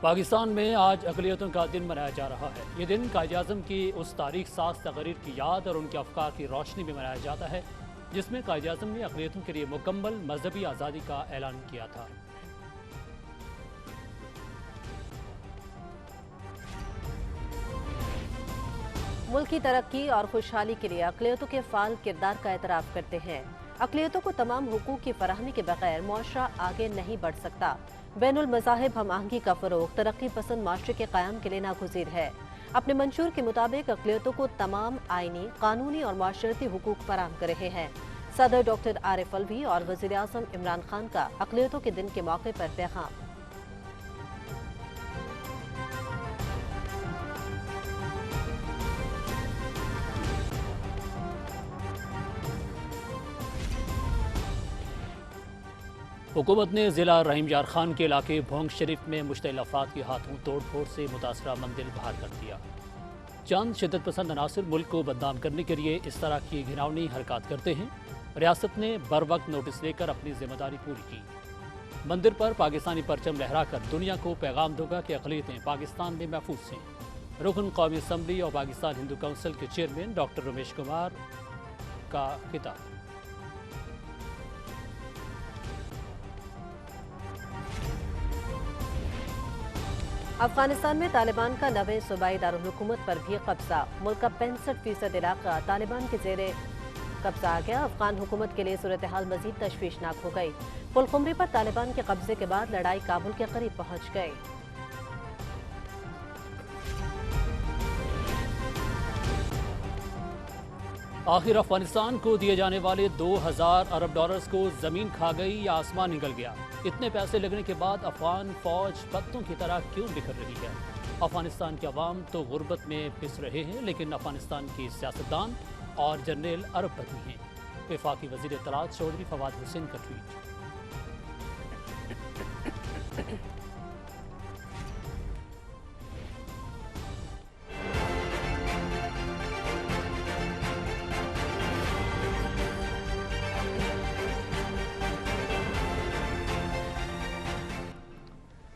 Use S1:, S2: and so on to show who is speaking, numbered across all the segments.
S1: پاکستان میں آج اقلیتوں کا دن منایا جا رہا ہے۔ یہ دن قائد اعظم کی اس تاریخ ساز تقریر کی یاد اور ان کے افکار کی روشنی میں منایا جاتا ہے جس میں قائد اعظم نے اقلیتوں کے لیے مکمل مذہبی آزادی کا اعلان کیا تھا۔
S2: ملک کی ترقی اور خوشحالی کے لیے اقلیتوں کے فعال کردار کا اعتراف کرتے ہیں۔ اقلیتوں کو تمام حقوق کی فراہمی کے بغیر معاشرہ آگے نہیں بڑھ سکتا۔ بین المذاہب ہم آہنگی کا فروغ ترقی پسند معاشرے کے قیام کے لیے ناگزیر ہے۔ اپنے منشور کے مطابق اقلیتوں کو تمام آئینی، قانونی اور معاشرتی حقوق فراہم کر رہے ہیں۔ صدر ڈاکٹر عارف الوی اور وزیر اعظم عمران خان کا اقلیتوں کے دن کے موقع پر پیغام۔
S1: حکومت نے ضلع رحیم یار خان کے علاقے بھونگ شریف میں مشتعل افراد کے ہاتھوں توڑ پھوڑ سے متاثرہ مندر بحال کر دیا۔ چند شدت پسند عناصر ملک کو بدنام کرنے کے لیے اس طرح کی گھناؤنی حرکات کرتے ہیں۔ ریاست نے بر وقت نوٹس لے کر اپنی ذمہ داری پوری کی۔ مندر پر پاکستانی پرچم لہرا کر دنیا کو پیغام دے کہ اقلیتیں پاکستان میں محفوظ ہیں۔ رکن قومی اسمبلی اور پاکستان ہندو کونسل کے چیئرمین ڈاکٹر رمیش کمار کا خطاب۔
S2: افغانستان میں طالبان کا نویں صوبائی دارالحکومت پر بھی قبضہ۔ ملک کا 65% علاقہ طالبان کے زیر قبضہ آ گیا۔ افغان حکومت کے لیے صورتحال مزید تشویشناک ہو گئی۔ پل خمری پر طالبان کے قبضے کے بعد لڑائی کابل کے قریب پہنچ گئی۔
S1: آخر افغانستان کو دیے جانے والے 2000 ارب ڈالرز کو زمین کھا گئی یا آسمان نگل گیا؟ اتنے پیسے لگنے کے بعد افغان فوج پتوں کی طرح کیوں بکھر رہی ہے؟ افغانستان کے عوام تو غربت میں پس رہے ہیں لیکن افغانستان کی سیاستدان اور جنرل ارب پتی ہیں۔ وفاقی وزیر اطلاعات چودھری فواد حسین کا ٹویٹ۔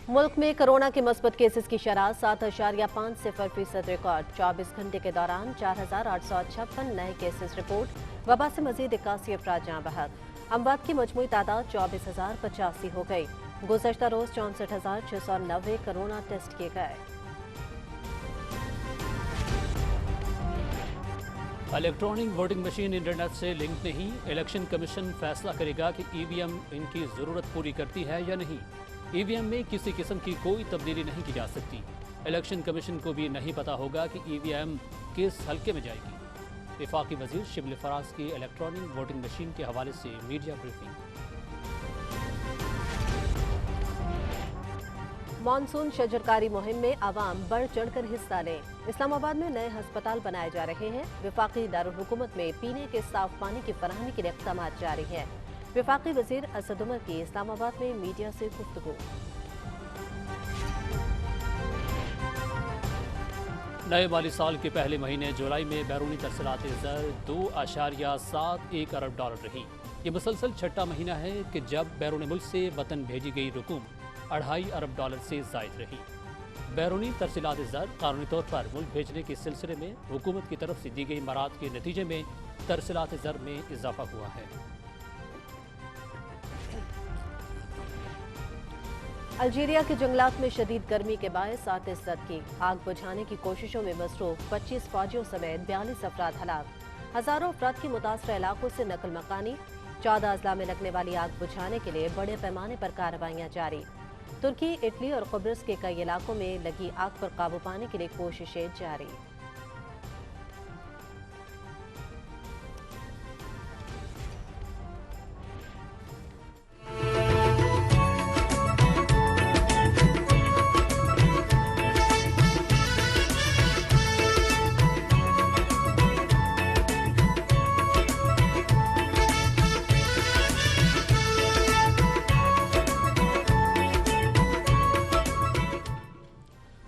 S2: ملک میں کرونا کے مثبت کیسز کی شرح 7.50% ریکارڈ۔ 24 گھنٹے کے دوران 4856 نئے کیسز رپورٹ۔ وبا سے مزید 81 افراد جاں بحق۔ اموات کی مجموعی تعداد 24,085 ہو گئی۔ گزشتہ روز 64,690 کرونا ٹیسٹ کیے گئے۔
S1: الیکٹرانک ووٹنگ مشین انٹرنیٹ سے لنک نہیں، الیکشن کمیشن فیصلہ کرے گا کہ ای وی ایم ان کی ضرورت پوری کرتی ہے یا نہیں۔ ای وی ایم میں کسی قسم کی کوئی تبدیلی نہیں کی جا سکتی۔ الیکشن کمیشن کو بھی نہیں پتا ہوگا کہ ای وی ایم کس حلقے میں جائے گی۔ وفاقی وزیر شبلی فراز کی الیکٹرانک ووٹنگ مشین کے حوالے سے میڈیا بریفنگ۔
S2: مانسون شجرکاری مہم میں عوام بڑھ چڑھ کر حصہ لیں۔ اسلام آباد میں نئے ہسپتال بنائے جا رہے ہیں۔ وفاقی دارالحکومت میں پینے کے صاف پانی کی فراہمی کے لیے اقدامات جاری ہیں۔ وفاقی وزیر اسد عمر کی اسلام آباد میں میڈیا سے گفتگو۔
S1: نئے مالی سال کے پہلے مہینے جولائی میں بیرونی ترسیلات زر 2.71 ارب ڈالر رہی۔ یہ مسلسل چھٹا مہینہ ہے کہ جب بیرون ملک سے وطن بھیجی گئی رقوم 2.5 ارب ڈالر سے زائد رہی۔ بیرونی ترسیلات زر قانونی طور پر ملک بھیجنے کے سلسلے میں حکومت کی طرف سے دی گئی مراعات کے نتیجے میں ترسیلات زر میں اضافہ ہوا ہے۔
S2: الجیریا کے جنگلات میں شدید گرمی کے باعث آتش زد کی آگ بجھانے کی کوششوں میں مصروف 25 فوجیوں سمیت 42 افراد ہلاک۔ ہزاروں افراد کی متاثرہ علاقوں سے نقل مکانی۔ 14 اضلاع میں لگنے والی آگ بجھانے کے لیے بڑے پیمانے پر کارروائیاں جاری۔ ترکی، اٹلی اور قبرص کے کئی علاقوں میں لگی آگ پر قابو پانے کے لیے کوششیں جاری۔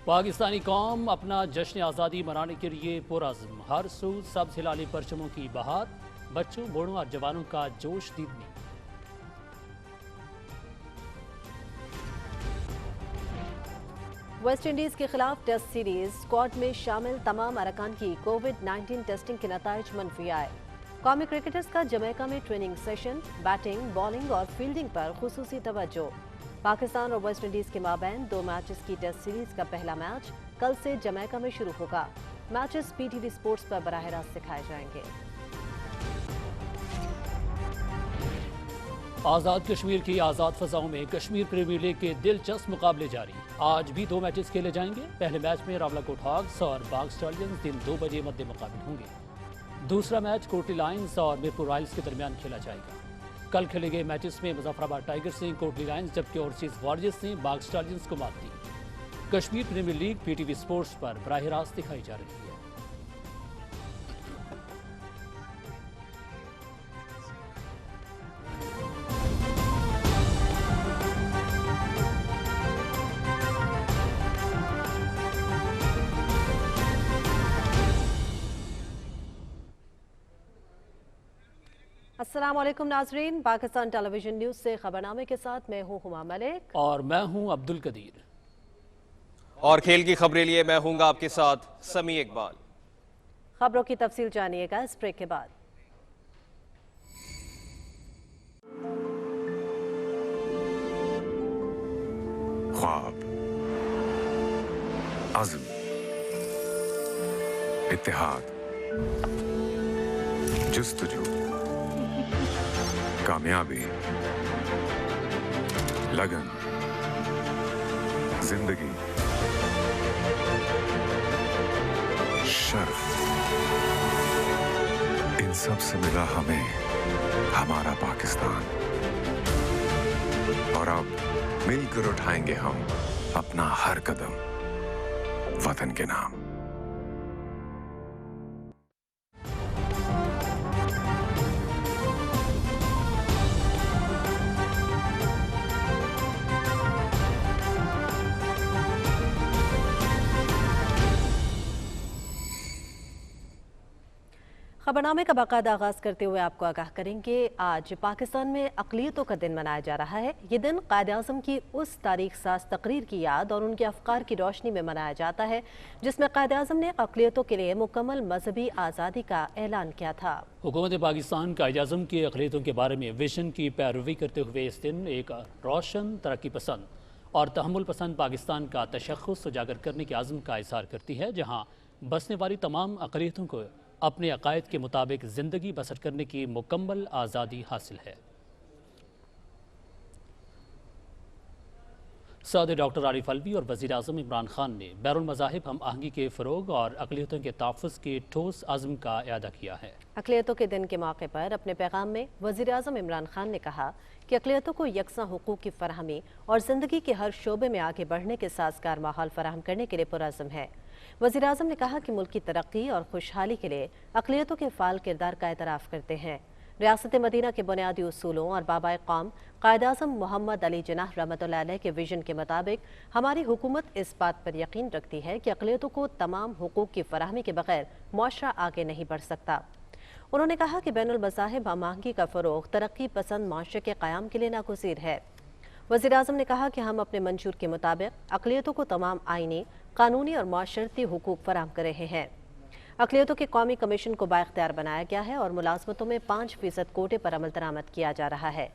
S1: پاکستانی قوم اپنا جشن آزادی منانے کے لیے پرعزم، ہر سو سبز ہلالی پرچموں کی بہار، بچوں، بوڑھوں اور جوانوں کا جوش دیدنی۔
S2: वेस्ट इंडीज के खिलाफ टेस्ट सीरीज स्क्वाड में शामिल तमाम अरकान की कोविड-19 टेस्टिंग के नताइज मनफी आए। कौमी क्रिकेटर्स का जमैका में ट्रेनिंग सेशन, बैटिंग, बॉलिंग और फील्डिंग पर खुसूसी तवज्जो। पाकिस्तान और वेस्ट इंडीज के माबैन 2 मैचेस की टेस्ट सीरीज का पहला मैच कल से जमैका में शुरू होगा। मैचेस पीटीवी स्पोर्ट्स पर बराह रास्त सिखाए जाएंगे।
S1: आज़ाद कश्मीर की आज़ाद फजाओं में कश्मीर प्रीमियर लीग के दिलचस्प मुकाबले जारी। आज भी 2 मैचेस खेले जाएंगे। पहले मैच में रावलाकोट हॉक्स और बाग स्टॉलियंस दिन 2 बजे मद्दे मुकाबिल होंगे। दूसरा मैच कोटली लायंस और मिरपुर रॉयल्स के दरमियान खेला जाएगा। कल खेले गए मैचेस में मुजफ्फराबाद टाइगर्स ने कोटली लायंस जबकि ओवरसीज वॉरियर्स ने बाग स्टॉलियंस को मात दी। Kashmir Premier League PTV Sports पर बराह रास्त दिखाई जा रही है।
S2: अस्सलाम वालेकुम नाजरीन, पाकिस्तान टेलीविजन न्यूज से खबरनामे के साथ मैं हूं हुमा मलिक
S1: और मैं हूं अब्दुल कदीर।
S3: और खेल की खबरें लिए मैं हूंगा आपके साथ समी इकबाल।
S2: खबरों की तफसील जानिएगा इस ब्रेक के बाद।
S4: ख्वाब, अज़्म, इत्तेहाद, जुस्तजू, कामयाबी, लगन, जिंदगी, शर्फ, इन सब से मिला हमें हमारा पाकिस्तान। और अब मिलकर उठाएंगे हम अपना हर कदम वतन के नाम।
S2: खबरनामे का बाकायदा आगाज करते हुए आपको आगाह करेंगे, आज पाकिस्तान में अक़लियतों का दिन मनाया जा रहा है। ये दिन क़ायद-ए-आज़म की उस तारीख साज़ तकरीर की याद और उनके अफ़कार की रोशनी में मनाया जाता है जिसमें क़ायद-ए-आज़म ने अक़लियतों के लिए मुकम्मल मजहबी आज़ादी का ऐलान किया था।
S1: हुकूमत पाकिस्तान क़ायद-ए-आज़म की अक़लियतों के बारे में विजन की पैरवी करते हुए इस दिन एक रोशन, तरक्की पसंद और तहम्मुल पसंद पाकिस्तान का तशख़्ख़ुस उजागर करने के आज़म का इज़हार करती है, जहाँ बसने वाली तमाम अक़लियतों को अपने अक़ायद के मुताबिक ज़िंदगी बसर करने की मुकम्मल आज़ादी हासिल है। सदर डॉक्टर आरिफ अलवी और वज़ीर-ए-आज़म इमरान खान ने बैरुल मज़ाहिब हम आहंगी के फ़रोग़ और अक़लियतों के तहफ़्फ़ुज़ के ठोस अज़्म का इआदा किया है।
S2: अक़लियतों के दिन के मौके पर अपने पैगाम में वज़ीर-ए-आज़म इमरान खान ने कहा कि अक़लियतों को यकसां हुकूक़ की फ़राहमी और ज़िंदगी के हर शोबे में आगे बढ़ने के साज़गार माहौल फ़राहम करने के लिए पुरअज़्म है। वज़ीर-ए-आज़म ने कहा कि मुल्क की तरक्की और खुशहाली के लिए अक़लियतों के फ़ाल किरदार का एतराफ़ करते हैं। रियासत मदीना के बुनियादी उसूलों और बाबाए क़ौम क़ायद-ए-आज़म मोहम्मद अली जिन्नाह रहमतुल्लाह अलैह के विजन के मुताबिक हमारी हुकूमत इस बात पर यकीन रखती है कि अक़लियतों को तमाम हुकूक़ की फ़राहमी के बग़ैर मुआशरा आगे नहीं बढ़ सकता। उन्होंने कहा कि बैनुल मज़ाहिब हम आहंगी का फ़रोग़ तरक्की पसंद माशरे के क़याम के लिए नागुज़ीर है। वज़ीर-ए-आज़म ने कहा कि हम अपने मंशूर के मुताबिक अक़लियतों को तमाम आईनी, कानूनी और माशरती हुकूक़ फ़राहम कर रहे हैं। अक़लियतों के कौमी कमीशन को बाइख्तियार बनाया गया है और मुलाज़मतों में 5% कोटे पर अमल दरामद किया जा रहा है।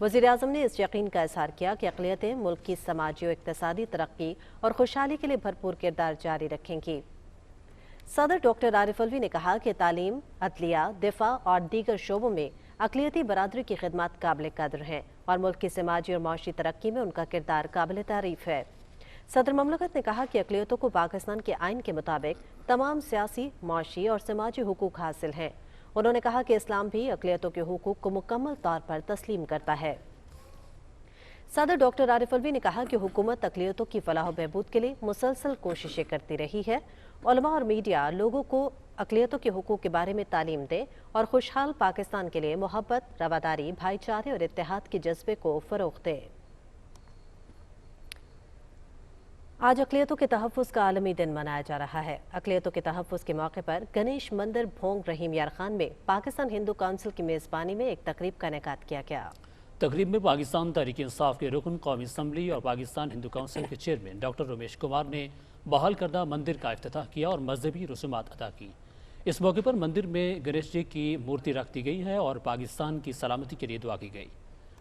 S2: वज़ीर-ए-आज़म ने इस यकीन का इज़हार किया कि अक़लियतें मुल्क की समाजी और इक़्तिसादी तरक्की और खुशहाली के लिए भरपूर किरदार जारी रखेंगी। सदर डॉक्टर आरिफ अलवी ने कहा कि तालीम, अदलिया, दिफा और दीगर शोबों में अक़लियती बरादरी की खिदमत काबिल कद्र हैं और मुल्क की समाजी और माशी तरक्की में उनका किरदार काबिल तारीफ़ है। सदर ममलकत ने कहा कि अक़लियतों को पाकिस्तान के आइन के मुताबिक तमाम सियासी, माशी और समाजी हुकूक हासिल हैं। उन्होंने कहा कि इस्लाम भी अक़लियतों के हुकूक को मुकम्मल तौर पर तस्लीम करता है। सदर डॉक्टर आरिफ अलवी ने कहा कि हुकूमत अक़लियतों की फलाह व बहबूद के लिए मुसलसल कोशिशें करती रही है। उलमा और मीडिया लोगों को अक़लियतों के हुकूक के बारे में तालीम दे और खुशहाल पाकिस्तान के लिए मोहब्बत, रवादारी, भाईचारे और इत्तेहाद के जज्बे को फ़रोग़ दे। आज अक़लियतों के तहफ़्फ़ुज़ का आलमी दिन मनाया जा रहा है। अक़लियतों के तहफ़्फ़ुज़ के मौके पर गणेश मंदिर भोंग रहीम यार खान में पाकिस्तान हिंदू काउंसिल की मेज़बानी में एक तकरीब का इनेकाद किया गया।
S1: تقریب میں پاکستان تحریک انصاف کے رکن، قومی اسمبلی اور پاکستان ہندو کونسل کے چیئرمین ڈاکٹر رمیش کمار نے بحال کردہ مندر کا افتتاح کیا اور مذہبی رسومات ادا کی۔ اس موقع پر مندر میں گنیش جی کی مورتی رکھ دی گئی ہے اور پاکستان کی سلامتی کے لیے دعا کی گئی۔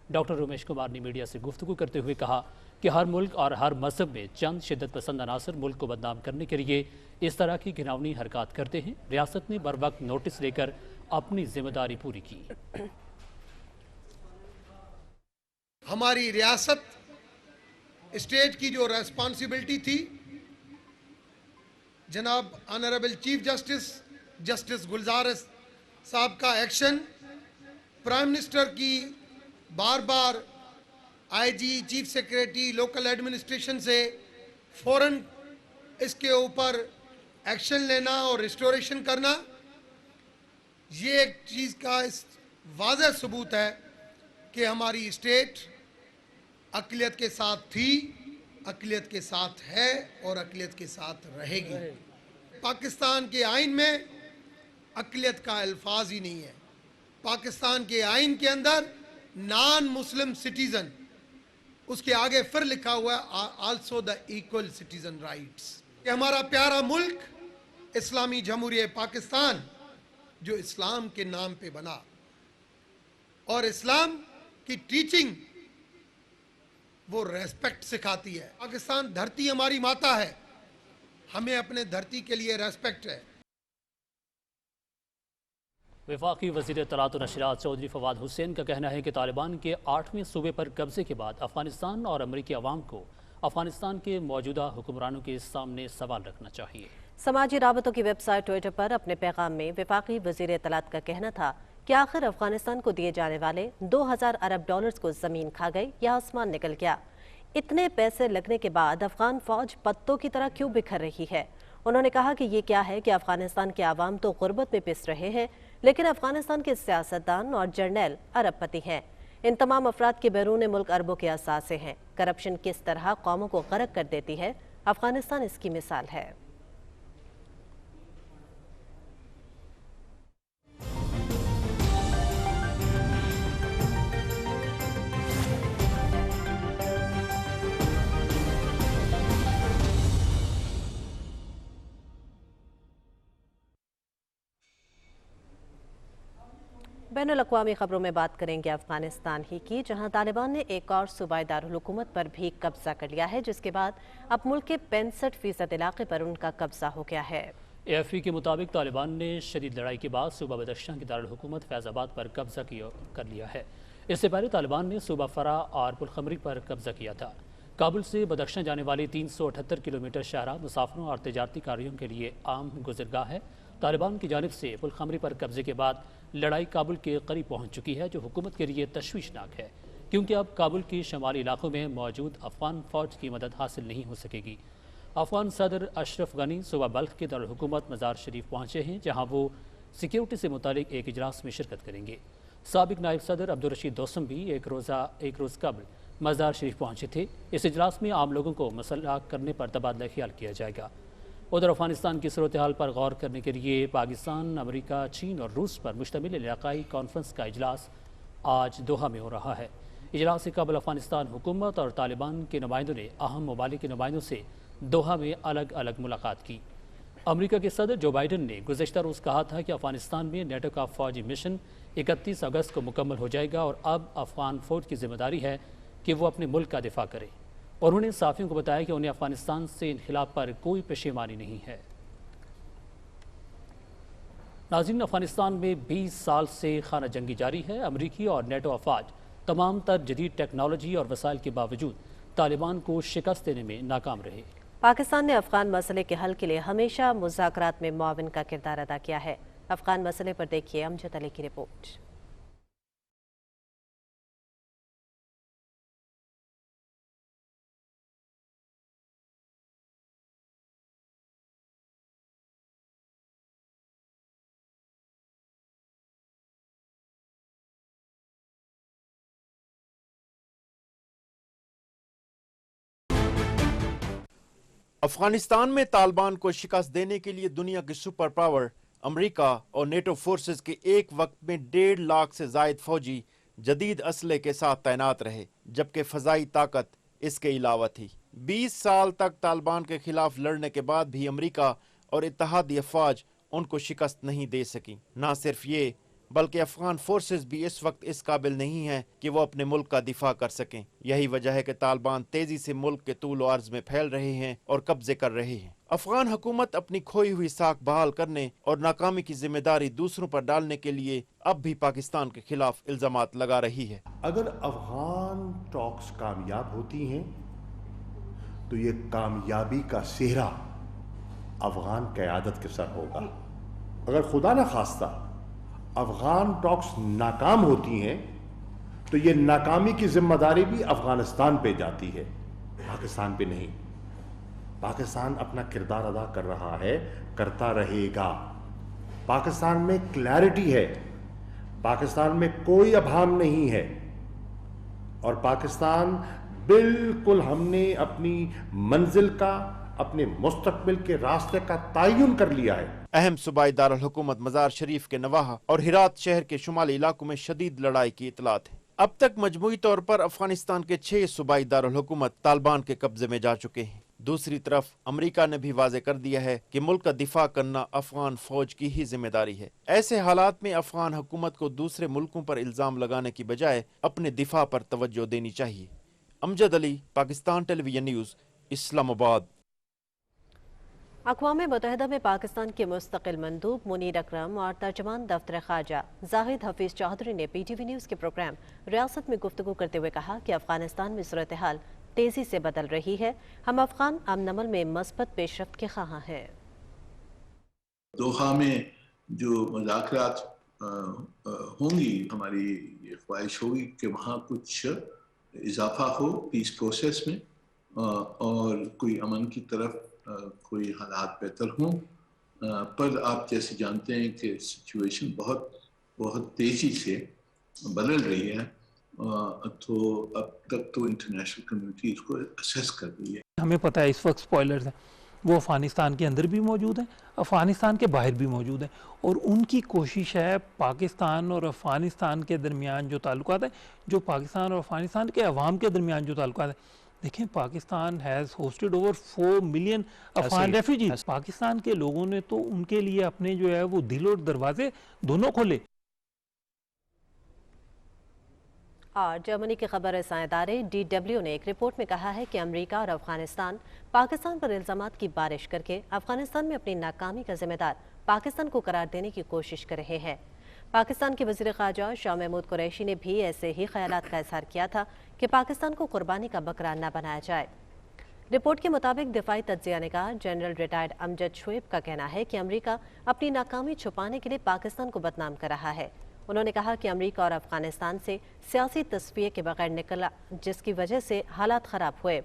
S1: ڈاکٹر رمیش کمار نے میڈیا سے گفتگو کرتے ہوئے کہا کہ ہر ملک اور ہر مذہب میں چند شدت پسند عناصر ملک کو بدنام کرنے کے لیے اس طرح کی گھناؤنی حرکات کرتے ہیں۔ ریاست نے بروقت نوٹس لے کر اپنی ذمہ داری پوری کی۔
S5: ہماری ریاست اسٹیٹ کی جو ریسپانسبلٹی تھی، جناب آنریبل چیف جسٹس گلزار صاحب کا ایکشن، پرائم منسٹر کی بار بار آئی جی، چیف سیکریٹری، لوکل ایڈمنسٹریشن سے فوراً اس کے اوپر ایکشن لینا اور ریسٹوریشن کرنا، یہ ایک چیز کا واضح ثبوت ہے کہ ہماری اسٹیٹ اقلیت کے ساتھ تھی، اقلیت کے ساتھ ہے اور اقلیت کے ساتھ رہے گی۔ پاکستان کے آئین میں اقلیت کا الفاظ ہی نہیں ہے۔ پاکستان کے آئین کے اندر نان مسلم سٹیزن، اس کے آگے پھر لکھا ہوا ہے also the equal citizen rights. کہ ہمارا پیارا ملک اسلامی جمہوریہ پاکستان جو اسلام کے نام پہ بنا اور اسلام کی ٹیچنگ وہ ریسپیکٹ سکھاتی ہے۔ پاکستان دھرتی ہماری ماتا ہے، ہمیں اپنے دھرتی کے لیے ریسپیکٹ ہے۔
S1: وفاقی وزیر اطلاعات و نشریات چودھری فواد حسین کا کہنا ہے کہ طالبان کے 8ویں صوبے پر قبضے کے بعد افغانستان اور امریکی عوام کو افغانستان کے موجودہ حکمرانوں کے سامنے سوال رکھنا چاہیے۔
S2: سماجی رابطوں کی ویب سائٹ ٹویٹر پر اپنے پیغام میں وفاقی وزیر اطلاعات کا کہنا تھا کہ آخر افغانستان کو دیے جانے والے 2000 ارب ڈالرز کو زمین کھا گئی یا آسمان نکل گیا۔ اتنے پیسے لگنے کے بعد افغان فوج پتوں کی طرح کیوں بکھر رہی ہے؟ انہوں نے کہا کہ یہ کیا ہے کہ افغانستان کے عوام تو غربت میں پس رہے ہیں، لیکن افغانستان کے سیاستدان اور جرنیل ارب پتی ہیں۔ ان تمام افراد کے بیرون ملک اربوں کے اثاثے ہیں۔ کرپشن کس طرح قوموں کو غرق کر دیتی ہے، افغانستان اس کی مثال ہے۔ بین الاقوامی خبروں میں بات کریں گے افغانستان ہی کی، جہاں طالبان نے ایک اور صوبائی دارالحکومت پر بھی قبضہ کر لیا ہے، جس کے بعد اب ملک کے 65% علاقے پر ان کا قبضہ ہو گیا ہے۔
S1: اے ایف پی کے مطابق طالبان نے شدید لڑائی کے بعد صوبہ بدخشاں کی دارالحکومت فیض آباد پر قبضہ کر لیا ہے۔ اس سے پہلے طالبان نے صوبہ فرا اور پلخمری پر قبضہ کیا تھا۔ کابل سے بدخشاں جانے والی 378 کلومیٹر شاہراہ مسافروں اور تجارتی کاریوں کے لیے عام گزرگاہ ہے۔ طالبان کی جانب سے پلخمری پر قبضے کے بعد لڑائی کابل کے قریب پہنچ چکی ہے، جو حکومت کے لیے تشویشناک ہے، کیونکہ اب کابل کی شمالی علاقوں میں موجود افغان فوج کی مدد حاصل نہیں ہو سکے گی۔ افغان صدر اشرف غنی صوبہ بلخ کے دارالحکومت مزار شریف پہنچے ہیں، جہاں وہ سیکیورٹی سے متعلق ایک اجلاس میں شرکت کریں گے۔ سابق نائب صدر عبدالرشید دوستم بھی ایک روز قبل مزار شریف پہنچے تھے۔ اس اجلاس میں عام لوگوں کو مسلح کرنے پر تبادلہ خیال کیا جائے گا۔ ادھر افغانستان کی صورتحال پر غور کرنے کے لیے پاکستان، امریکہ، چین اور روس پر مشتمل علاقائی کانفرنس کا اجلاس آج دوحہ میں ہو رہا ہے۔ اجلاس سے قبل افغانستان حکومت اور طالبان کے نمائندوں نے اہم ممالک کے نمائندوں سے دوحہ میں الگ الگ ملاقات کی۔ امریکہ کے صدر جو بائیڈن نے گزشتہ روز کہا تھا کہ افغانستان میں نیٹو کا فوجی مشن 31 اگست کو مکمل ہو جائے گا اور اب افغان فوج کی ذمہ داری ہے کہ وہ اپنے ملک کا دفاع کرے۔ اور انہوں نے صحافیوں کو بتایا کہ انہیں افغانستان سے انخلا پر کوئی پشیمانی نہیں ہے۔ ناظرین، افغانستان میں 20 سال سے خانہ جنگی جاری ہے۔ امریکی اور نیٹو افواج تمام تر جدید ٹیکنالوجی اور وسائل کے باوجود طالبان کو شکست دینے میں ناکام رہے۔
S2: پاکستان نے افغان مسئلے کے حل کے لیے ہمیشہ مذاکرات میں معاون کا کردار ادا کیا ہے۔ افغان مسئلے پر دیکھیے امجد علی کی رپورٹ۔
S6: افغانستان میں طالبان کو شکست دینے کے لیے دنیا کی سپر پاور امریکہ اور نیٹو فورسز کے ایک وقت میں 1.5 لاکھ سے زائد فوجی जदीद असले के साथ तैनात रहे, जबकि फ़ज़ाई ताकत इसके अलावा थी। 20 साल तक तालिबान के खिलाफ लड़ने के बाद भी अमेरिका और इत्तेहादी अफवाज उनको शिकस्त नहीं दे सकी। ना सिर्फ ये, बल्कि अफगान फोर्सेस भी इस वक्त इस काबिल नहीं हैं कि वो अपने मुल्क का दिफा कर सकें। यही वजह है कि तालिबान तेजी से मुल्क के तूल अर्ज में फैल रहे हैं और कब्जे कर रहे हैं। अफगान हुकूमत अपनी खोई हुई साख बहाल करने और नाकामी की जिम्मेदारी दूसरों पर डालने के लिए अब भी पाकिस्तान के खिलाफ इल्जामात लगा रही है।
S7: अगर अफगान टॉक्स कामयाब होती हैं तो ये कामयाबी का सेहरा अफगान क़यादत के सर होगा। अगर खुदा न खास्ता अफगान टॉक्स नाकाम होती हैं तो ये नाकामी की जिम्मेदारी भी अफगानिस्तान पे जाती है, पाकिस्तान पे नहीं। पाकिस्तान अपना किरदार अदा कर रहा है, करता रहेगा। पाकिस्तान में क्लैरिटी है, पाकिस्तान में कोई अभाम नहीं है और पाकिस्तान बिल्कुल हमने अपनी मंजिल का, अपने मुस्तकबिल के रास्ते का तयन कर लिया है।
S6: अहम सूबाई दारुल हुकूमत मज़ार शरीफ के नवाहा और हिरात शहर के शुमाली इलाकों में शदीद लड़ाई की इतलात है। अब तक मजमूई तौर पर अफगानिस्तान के 6 सूबाई दारुल हुकूमत तालिबान के कब्जे में जा चुके हैं। दूसरी तरफ अमेरिका ने भी वाज़े कर दिया है कि मुल्क का दिफा करना अफगान फौज की ही जिम्मेदारी है। ऐसे हालात में अफगान हुकूमत को दूसरे मुल्कों पर इल्ज़ाम लगाने की बजाय अपने दिफा पर तवज्जो देनी चाहिए। Amjad Ali, Pakistan television News, Islamabad.
S2: अक़वाम मुत्तहिदा में पाकिस्तान के मुस्तकिल मंदूब मुनीर अकरम और तर्जमान दफ्तर ख़ारजा जाहिद हफीज़ चौधरी ने PTV न्यूज़ के प्रोग्राम रियासत में गुफ्तगू करते हुए कहा कि अफगानिस्तान में सूरत हाल तेज़ी से बदल रही है। हम अफगान अमन अमल में मस्बत पेशरफ्त के ख़्वाह हैं।
S8: दोहा में जो मुज़ाकरात होंगी, हमारी ये ख्वाहिश होगी कि वहाँ कुछ इजाफा हो पीस प्रोसेस में और कोई अमन की तरफ कोई हालात बेहतर हों। पर आप जैसे जानते हैं कि सिचुएशन बहुत तेज़ी से बदल रही है, तो अब तक तो इंटरनेशनल कम्युनिटी इसको असेस कर रही है।
S9: हमें पता है इस वक्त स्पॉयलर्स हैं, वो अफ़गानिस्तान के अंदर भी मौजूद हैं, अफ़गानिस्तान के बाहर भी मौजूद हैं और उनकी कोशिश है पाकिस्तान और अफ़गानिस्तान के दरमियान जो ताल्लुकात हैं, जो पाकिस्तान और अफ़गानिस्तान के अवाम के दरमियान जो ताल्लुकात हैं। देखें, Pakistan has hosted over 4 million Afghan refugees. Pakistan के लोगों ने तो उनके लिए अपने जो है वो दिल और दरवाजे दोनों खोले।
S2: और जर्मनी के खबर रसां इदारे DW ने एक रिपोर्ट में कहा है कि अमेरिका और अफगानिस्तान पाकिस्तान पर इल्जामात की बारिश करके अफगानिस्तान में अपनी नाकामी का जिम्मेदार पाकिस्तान को करार देने की कोशिश कर रहे हैं। पाकिस्तान के वज़ीर ख़ारजा शाह महमूद कुरैशी ने भी ऐसे ही ख्यालात का इज़हार किया था कि पाकिस्तान को कुर्बानी का बकरा न बनाया जाए। रिपोर्ट के मुताबिक दिफाई तज्ज़िया निगार जनरल रिटायर्ड अमजद शोएब का कहना है कि अमेरिका अपनी नाकामी छुपाने के लिए पाकिस्तान को बदनाम कर रहा है। उन्होंने कहा कि अमेरिका और अफगानिस्तान से सियासी तस्वीर के बगैर निकला, जिसकी वजह से हालात ख़राब हुए।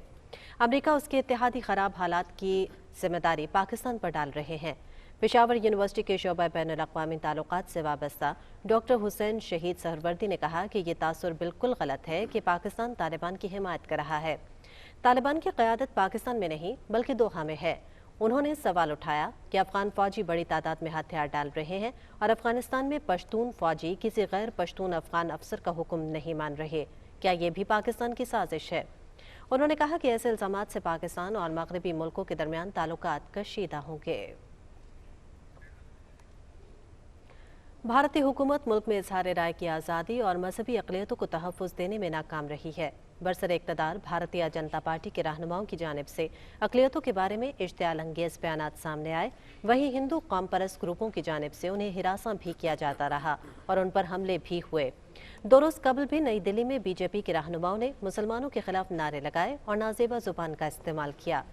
S2: अमेरिका उसके इत्तेहादी ख़राब हालात की जिम्मेदारी पाकिस्तान पर डाल रहे हैं। पेशावर यूनिवर्सिटी के शोबा बैनुल अक़वामी ताल्लुकात से वाबस्ता डॉक्टर हुसैन शहीद सहरवर्दी ने कहा कि ये तासुर बिल्कुल गलत है कि पाकिस्तान तालिबान की हिमायत कर रहा है। तालिबान की क़यादत पाकिस्तान में नहीं बल्कि दोहा में है। उन्होंने सवाल उठाया कि अफगान फौजी बड़ी तादाद में हथियार डाल रहे हैं और अफगानिस्तान में पश्तून फौजी किसी गैर पश्तून अफगान अफसर का हुक्म नहीं मान रहे। क्या ये भी पाकिस्तान की साजिश है? उन्होंने कहा कि ऐसे इल्ज़ामात से पाकिस्तान और मगरबी मुल्कों के दरमियान ताल्लुकात कशीदा होंगे। भारतीय हुकूमत मुल्क में इजहार राय की आज़ादी और मजहबी अक़लियतों को तहफ़्फ़ुज़ देने में नाकाम रही है। बरसर इक़्तिदार भारतीय जनता पार्टी के रहनुमाओं की जानिब से अक़लियतों के बारे में इश्तियाल अंगेज़ बयानात सामने आए, वहीं हिंदू कौम परस्त ग्रुपों की जानिब से उन्हें हिरासा भी किया जाता रहा और उन पर हमले भी हुए। 2 रोज़ कबल भी नई दिल्ली में BJP के रहनुमाओं ने मुसलमानों के खिलाफ नारे लगाए और नाजेबा ज़ुबान का इस्तेमाल किया।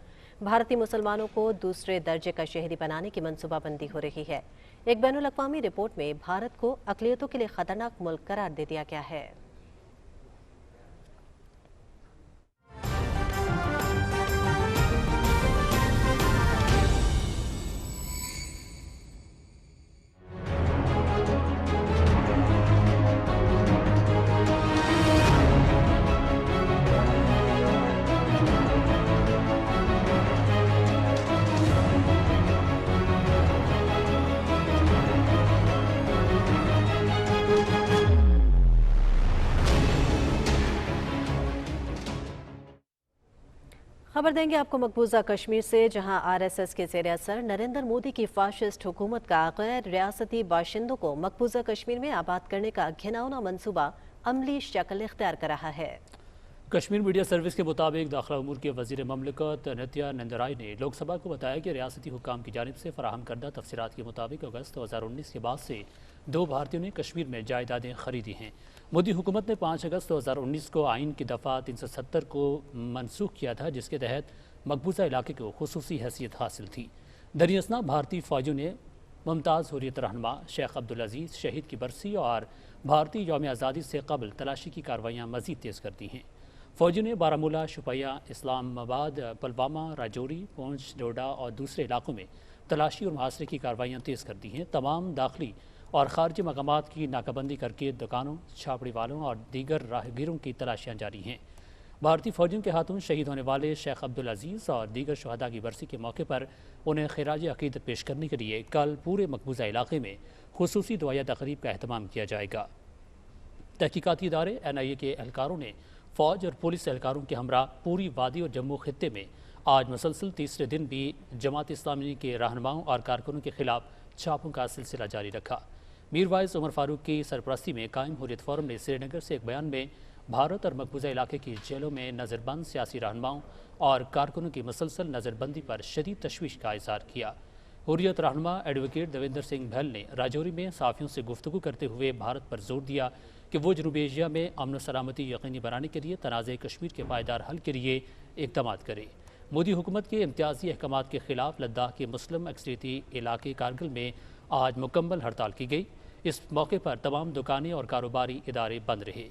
S2: भारतीय मुसलमानों को दूसरे दर्जे का शहरी बनाने की मनसूबाबंदी हो रही है। एक बैनुल अक़वामी रिपोर्ट में भारत को अक़लियतों के लिए खतरनाक मुल्क करार दे दिया गया है। खबर देंगे आपको मकबूजा कश्मीर से, जहां आरएसएस के ज़ेर असर नरेंद्र मोदी की फाशिस्ट हुकूमत का गैर रियासती बाशिंदों को मकबूजा कश्मीर में आबाद करने का घिनौना मंसूबा अमली शक्ल इख्तियार कर रहा है।
S1: कश्मीर मीडिया सर्विस के मुताबिक दाखिला उमूर के वज़ीर ममलिकत नित्या नंदराई ने लोकसभा को बताया कि रियासती हुक्काम की जानिब से फराहम करदा तफसीरात के मुताबिक अगस्त 2019 के बाद से 2 भारतीयों ने कश्मीर में जायदादें खरीदी हैं। मोदी हुकूमत ने 5 अगस्त 2019 को आइन की दफ़ा 370 को मनसूख किया था, जिसके तहत मकबूजा इलाके को खुसूसी हैसियत हासिल थी। दरियासना भारतीय फ़ौजियों ने मुमताज़ हुर्रियत रहनुमा शेख अब्दुल अजीज़ शहीद की बरसी और भारतीय यौम आज़ादी से कबल तलाशी की कार्रवाइयाँ मज़ीद तेज़ कर दी हैं। फ़ौजियों ने बारामूला, शुपैया, इस्लामाबाद, पुलवामा, राजौरी, पूंछ, डोडा और दूसरे इलाकों में तलाशी और मुहासरे की कार्रवाइयाँ तेज़ कर दी हैं। तमाम दाखिली और खारजी मकामात की नाकाबंदी करके दुकानों, छापड़ी वालों और दीगर राहगीरों की तलाशियाँ जारी हैं। भारतीय फ़ौजियों के हाथों शहीद होने वाले शेख अब्दुल अजीज़ और दीगर शहदा की बरसी के मौके पर उन्हें खिराज अक़ीदत पेश करने के लिए कल पूरे मकबूजा इलाके में खुसूसी दुआया तक़रीब का अहतमाम किया जाएगा। तहकीकाती इदारे NIA के एहलकारों ने फ़ौज और पुलिस एहलकारों के हमरा पूरी वादी और जम्मू खित्ते में आज मुसलसल तीसरे दिन भी जमात इस्लामी के रहनुमाओं और कारकुनों के खिलाफ छापों का सिलसिला जारी रखा। मीर वाइस उमर फारूक की सरपरस्ती में कायम हुर्रियत फोरम ने श्रीनगर से एक बयान में भारत और मकबूजा इलाके की जेलों में नज़रबंद सियासी रहनुमाओं और कारकुनों की मुसलसल नज़रबंदी पर शदीद तशवीश का इज़हार किया। हुर्रियत रहनुमा एडवोकेट देवेंद्र सिंह बहल ने राजौरी में सहाफ़ियों से गुफ्तगू करते हुए भारत पर जोर दिया कि वो जनूबी एशिया में अमन सलामती यकीनी बनाने के लिए तनाज़े कश्मीर के पायदार हल के लिए इक़दाम करे। मोदी हुकूमत के इम्तियाजी अहकामात के खिलाफ लद्दाख के मुस्लिम अक्सरियती इलाके कारगिल में आज मुकम्मल हड़ताल की गई। इस मौके पर तमाम दुकानें और कारोबारी इदारे बंद रहे।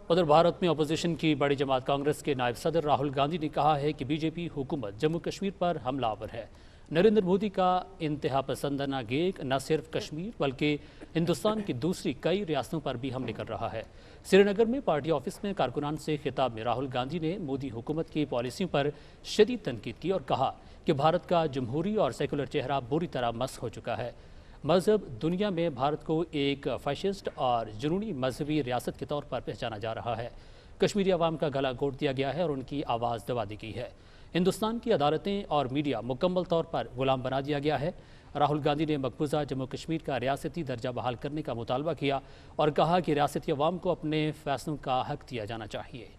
S1: उधर भारत में अपोजिशन की बड़ी जमात कांग्रेस के नायब सदर राहुल गांधी ने कहा है कि बीजेपी हुकूमत जम्मू कश्मीर पर हमलावर है। नरेंद्र मोदी का इंतहा पसंदाना गेग न सिर्फ कश्मीर बल्कि हिंदुस्तान की दूसरी कई रियासतों पर भी हमले कर रहा है। श्रीनगर में पार्टी ऑफिस में कारकुनान से खिताब में राहुल गांधी ने मोदी हुकूमत की पॉलिसियों पर शदीद तनकीद की और कहा कि भारत का जमहूरी और सेकुलर चेहरा बुरी तरह मस हो चुका है। मज़हब दुनिया में भारत को एक फैशिस्ट और जुनूनी मजहबी रियासत के तौर पर पहचाना जा रहा है। कश्मीरी अवाम का गला घोट दिया गया है और उनकी आवाज़ दबा दी गई है। हिंदुस्तान की अदालतें और मीडिया मुकम्मल तौर पर गुलाम बना दिया गया है। राहुल गांधी ने मकबूजा जम्मू कश्मीर का रियासती दर्जा बहाल करने का मुतालबा किया और कहा कि रियासती अवाम को अपने फैसलों का हक दिया जाना चाहिए।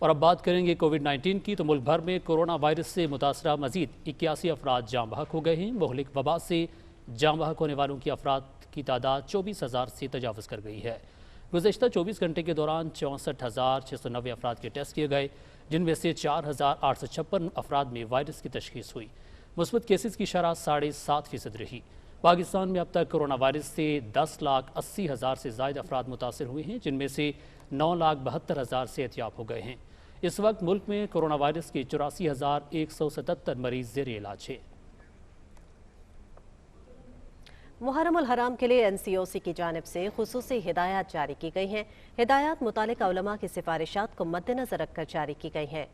S1: और अब बात करेंगे कोविड-19 की, तो मुल्क भर में कोरोना वायरस से मुतासरा मजीद 81 अफराद जाँ बहक हो गए हैं। मुहलिक वबा से जाँ बहक होने वालों की अफराद की तादाद 24,000 से तजावज़ कर गई है। गुज़श्ता 24 घंटे के दौरान 64,690 अफराद के टेस्ट किए गए, जिनमें से 4,856 अफराद में वायरस की तशख़ीस हुई। मुस्बत केसेस की शरह 7.5% रही। पाकिस्तान में अब तक कोरोना वायरस से 10,80,000 से ज़ायद अफराद मुतासर हुए हैं, जिनमें से 9,72,000 सेहतियाब हो गए हैं। इस वक्त मुल्क में कोरोना वायरस के 84,177 मरीज ज़ेर इलाज हैं।
S2: मुहर्रम उल हराम के लिए NCOC की जानिब से खुसूसी हिदायत जारी की गई हैं। हिदायत मुतालिका उलमा की सिफारिशात को मद्देनजर रखकर जारी की गई हैं।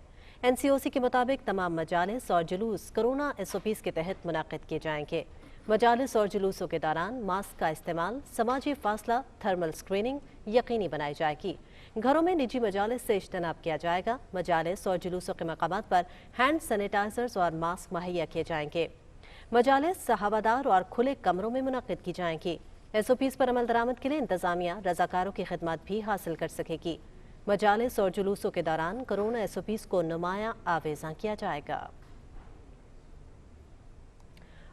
S2: NCOC के मुताबिक तमाम मजालिस और जुलूस कोरोना SOPs के तहत मुनाकिद किए जाएंगे। मजालिस और जुलूसों के दौरान मास्क का इस्तेमाल, समाजी फासला, थर्मल स्क्रीनिंग यकीनी बनाई जाएगी। घरों में निजी मजालिस से इज्तनाब किया जाएगा। मजालिस और जुलूसों के मकामात पर हैंड सैनिटाइजर्स और मास्क मुहैया किए जाएंगे। मजालिस हवादार और खुले कमरों में मुनक़िद की जाएंगी। SOPs पर अमल दरामद के लिए इंतजामिया रजाकारों की खिदमत भी हासिल कर सकेगी। मजालिस और जुलूसों के दौरान कोरोना SOPs को नुमाया आवेज़ा किया जाएगा।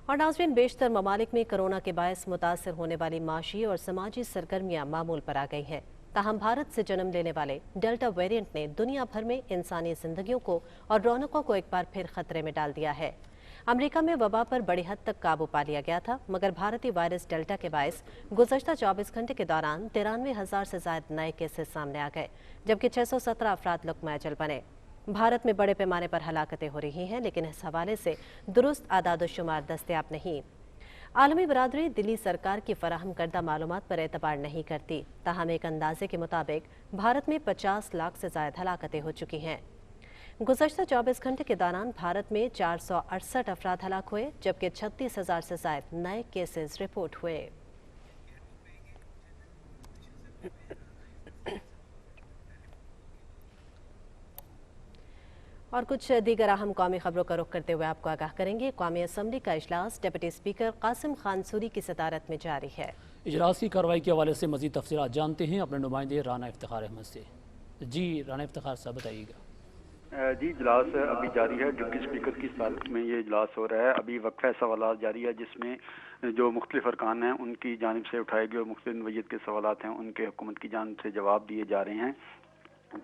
S2: और नाज़रीन, बेशतर ममालिक में कोरोना के बायस मुतासर होने वाली माशी और समाजी सरगर्मियाँ मामूल पर आ गई हैं। ताहम भारत से जन्म लेने वाले डेल्टा वेरिएंट ने दुनिया भर में इंसानी जिंदगियों को और रौनकों को एक बार फिर खतरे में डाल दिया है। अमेरिका में वबा पर बड़ी हद तक काबू पा लिया गया था, मगर भारतीय वायरस डेल्टा के बायस गुज़श्ता 24 घंटे के दौरान 93,000 से ज़ायद नए केसेस सामने आ गए, जबकि 617 अफराद लुक़मा अजल बने। भारत में बड़े पैमाने पर हलाकतें हो रही हैं, लेकिन इस हवाले से दुरुस्त आदाद-ओ-शुमार दस्तयाब नहीं। आलमी बरादरी दिल्ली सरकार की फराहम करदा मालूमात पर एतबार नहीं करती। ताहम एक अंदाजे के मुताबिक भारत में 50 लाख से ज़ायद हलाकतें हो चुकी हैं। गुज़श्ता 24 घंटे के दौरान भारत में 468 अफराद हलाक हुए, जबकि 36,000 से ज़ायद नए केसेस रिपोर्ट हुए। और कुछ दीगर अहम कौमी खबरों का रुख करते हुए आपको आगाह करेंगे। कौमी असम्बली का इजलास डिप्टी स्पीकर कासिम खान सूरी की सदारत में जारी है।
S1: इजलास की कार्रवाई के हवाले से मज़ीद तफसीलात जानते हैं अपने नुमाइंदे राना इफ्तिखार अहमद से। जी राना इफ्तिखार साहब बताइएगा।
S10: जी इजलास अभी जारी है। डिप्टी स्पीकर की सदारत में ये इजलास हो रहा है। अभी वक्फा सवालात जारी है, जिसमें जो मुख्तलिफ अरकान हैं उनकी जानिब से उठाए गए मुख्तलिफ नोयत के सवालात हैं, उनके हुकूमत की जानिब से जवाब दिए जा रहे हैं।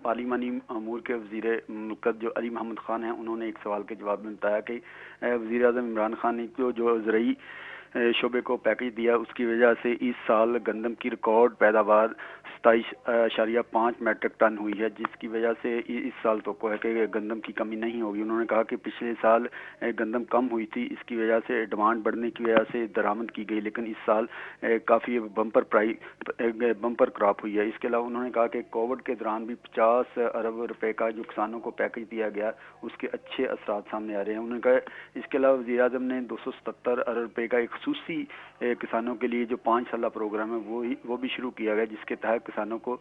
S10: पार्लिमानी अमूर के वज़ीर मुल्कत जो अली मोहम्मद खान हैं, उन्होंने एक सवाल के जवाब में बताया कि वज़ीर आज़म इमरान खान ने जो ज़रई शोबे को पैकेज दिया, उसकी वजह से इस साल गंदम की रिकॉर्ड पैदावार 27.5 मेट्रिक टन हुई है, जिसकी वजह से इस साल तो है कि गंदम की कमी नहीं होगी। उन्होंने कहा कि पिछले साल गंदम कम हुई थी, इसकी वजह से डिमांड बढ़ने की वजह से दरामद की गई, लेकिन इस साल काफ़ी बम्पर क्रॉप हुई है। इसके अलावा उन्होंने कहा कि कोविड के दौरान भी 50 अरब रुपए का जो किसानों को पैकेज दिया गया, उसके अच्छे असरात सामने आ रहे हैं। उन्होंने कहा इसके अलावा वज़ीर आज़म ने 277 अरब रुपए का एक खुसूसी किसानों के लिए जो 5 साल प्रोग्राम है वो भी शुरू किया गया, जिसके तहत किसानों को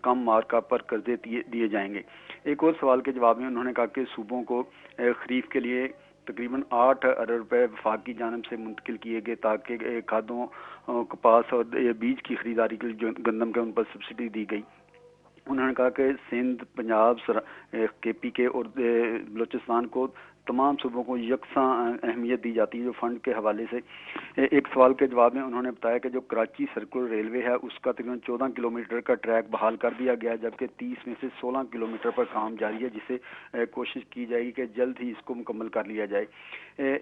S10: कम मार्का पर कर्जे दिए जाएंगे। एक और सवाल के जवाब में उन्होंने कहा कि सूबों को खरीफ के लिए तकरीबन 8 अरब रुपए वफाक की जानिब से मुंतकिल किए गए, ताकि खादों, कपास और बीज की खरीदारी के लिए जो गंदम के उन पर सब्सिडी दी गई। उन्होंने कहा कि सिंध, पंजाब, KPK और बलूचिस्तान को तमाम सूबों को यकसां अहमियत दी जाती है जो फंड के हवाले से। एक सवाल के जवाब में उन्होंने बताया कि जो कराची सर्कुलर रेलवे है, उसका तकरीबन 14 किलोमीटर का ट्रैक बहाल कर दिया गया है, जबकि 30 में से 16 किलोमीटर पर काम जारी है, जिसे कोशिश की जाएगी कि जल्द ही इसको मुकम्मल कर लिया जाए।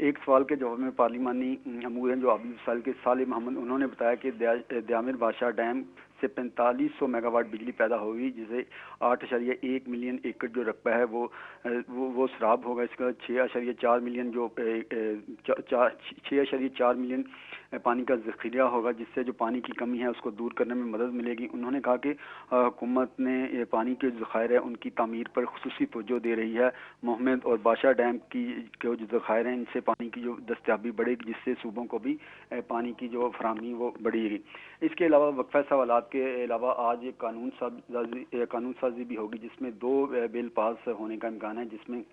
S10: एक सवाल के जवाब में पार्लिमानी अमूर हैं जो आबी वसाइल के सालिह मोहम्मद, उन्होंने बताया कि दयामिर बादशाह डैम से 4500 मेगावाट बिजली पैदा होगी, जिसे 8.1 मिलियन एकड़ जो रकबा है वो सराब होगा। इसका 6.4 मिलियन जो 6.4 मिलियन पानी का ज़ख़ीरा होगा, जिससे जो पानी की कमी है उसको दूर करने में मदद मिलेगी। उन्होंने कहा कि हुकूमत ने पानी के ज़ख़ायर है उनकी तामीर पर खुसूसी तवज्जो दे रही है। मोहम्मद और बादशाह डैम की जो ज़ख़ायर हैं, इनसे पानी की जो दस्तयाबी बढ़ेगी, जिससे सूबों को भी पानी की जो फराहमी वो बढ़ेगी। इसके अलावा वक्फा सवालात के अलावा आज एक कानून साजी भी होगी, जिसमें 2 बिल पास होने का इम्कान है, जिसमें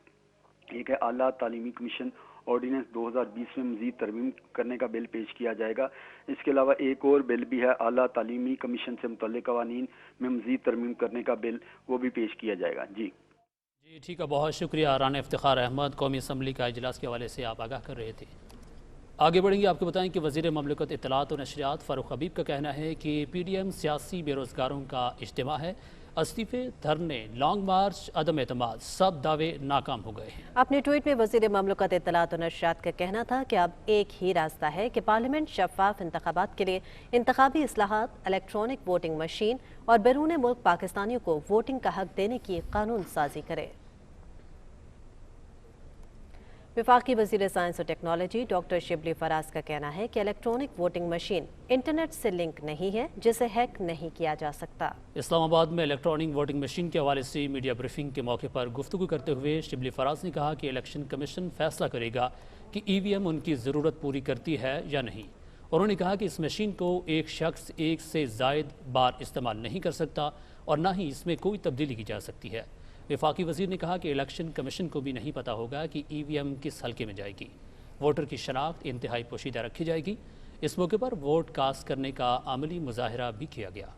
S10: एक है आला तालीमी कमीशन ऑर्डिनेंस 2020 में मजीद तरमीम करने का बिल पेश किया जाएगा। इसके अलावा एक और बिल भी है, आला तालीमी कमीशन से मुतल्लिक़ कवानीन में मजीद तरमीम करने का बिल, वो भी पेश किया जाएगा। जी
S1: ठीक है, बहुत शुक्रिया राना इफ्तिखार अहमद। कौमी असम्बली का इजलास के हवाले से आप आगाह कर रहे थे। आगे बढ़ेंगे, आपको बताएं कि वज़ीर ममलकत इत्तलात और नशरियात फ़ारूक हबीब का कहना है कि PDM सियासी बेरोज़गारों का इज्तिमा है। इस्तीफे, धरने, लॉन्ग मार्च, अदम एतमाद, सब दावे नाकाम हो गए हैं।
S2: अपने ट्वीट में वज़ीर ममलकत इत्तलात और नशरियात का कहना था कि अब एक ही रास्ता है कि पार्लियामेंट शफ़ाफ इंतखाबात के लिए इंतखाबी इस्लाहात, इलेक्ट्रॉनिक वोटिंग मशीन और बैरून मुल्क पाकिस्तानियों को वोटिंग का हक देने की कानून साजी करे। वफाकी वज़ीर साइंस और टेक्नोलॉजी डॉक्टर शिबली फराज का कहना है कि इलेक्ट्रॉनिक वोटिंग मशीन इंटरनेट से लिंक नहीं है, जिसे हैक नहीं किया जा सकता।
S1: इस्लामाबाद में इलेक्ट्रॉनिक वोटिंग मशीन के हवाले से मीडिया ब्रीफिंग के मौके पर गुफ्तगू करते हुए शिबली फराज ने कहा कि इलेक्शन कमीशन फैसला करेगा कि EVM उनकी ज़रूरत पूरी करती है या नहीं। उन्होंने कहा कि इस मशीन को एक शख्स एक से ज़ायद बार इस्तेमाल नहीं कर सकता और न ही इसमें कोई तब्दीली की जा सकती है। वफाकी वज़ीर ने कहा कि इलेक्शन कमीशन को भी नहीं पता होगा कि EVM किस हल्के में जाएगी। वोटर की शनाख्त इंतहाई पोशीदा रखी जाएगी। इस मौके पर वोट कास्ट करने का अमली मुजाहरा भी किया गया।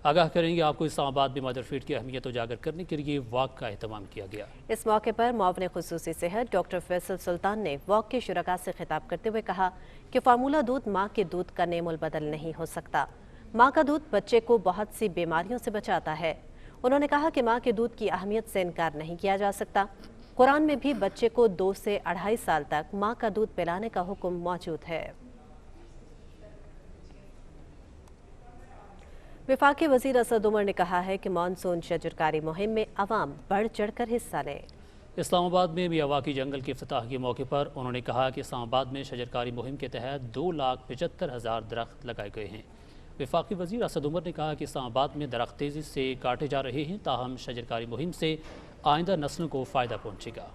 S1: आगाह करेंगे आपको इस्लामाबाद में मदर फीड की अहमियत उजागर करने के लिए वॉक का एहतमाम किया गया।
S2: इस मौके पर मुआविन खुसूसी सेहत डॉक्टर फैसल सुल्तान ने वॉक के शुरका से खिताब करते हुए कहा कि फार्मूला दूध माँ के दूध का नेमुल बदल नहीं हो सकता। माँ का दूध बच्चे को बहुत सी बीमारियों से बचाता है। उन्होंने कहा कि माँ के दूध की अहमियत से इनकार नहीं किया जा सकता। कुरान में भी बच्चे को 2 से 2.5 साल तक माँ का दूध पिलाने का हुक्म मौजूद है। वफाकी वज़ीर असद उमर ने कहा है कि मानसून शजरकारी मुहिम में अवाम बढ़ चढ़ कर हिस्सा ले।
S1: اسلام آباد میں میاواکی جنگل کے افتتاح کے موقع پر انہوں نے کہا کہ اسلام آباد میں شجرکاری مہم کے تحت 2,75,000 درخت لگائے گئے ہیں۔ وفاقی وزیر اسد عمر نے کہا کہ اسلام آباد میں درخت تیزی سے کاٹے جا رہے ہیں، تاہم شجرکاری مہم سے آئندہ نسلوں کو فائدہ پہنچے گا۔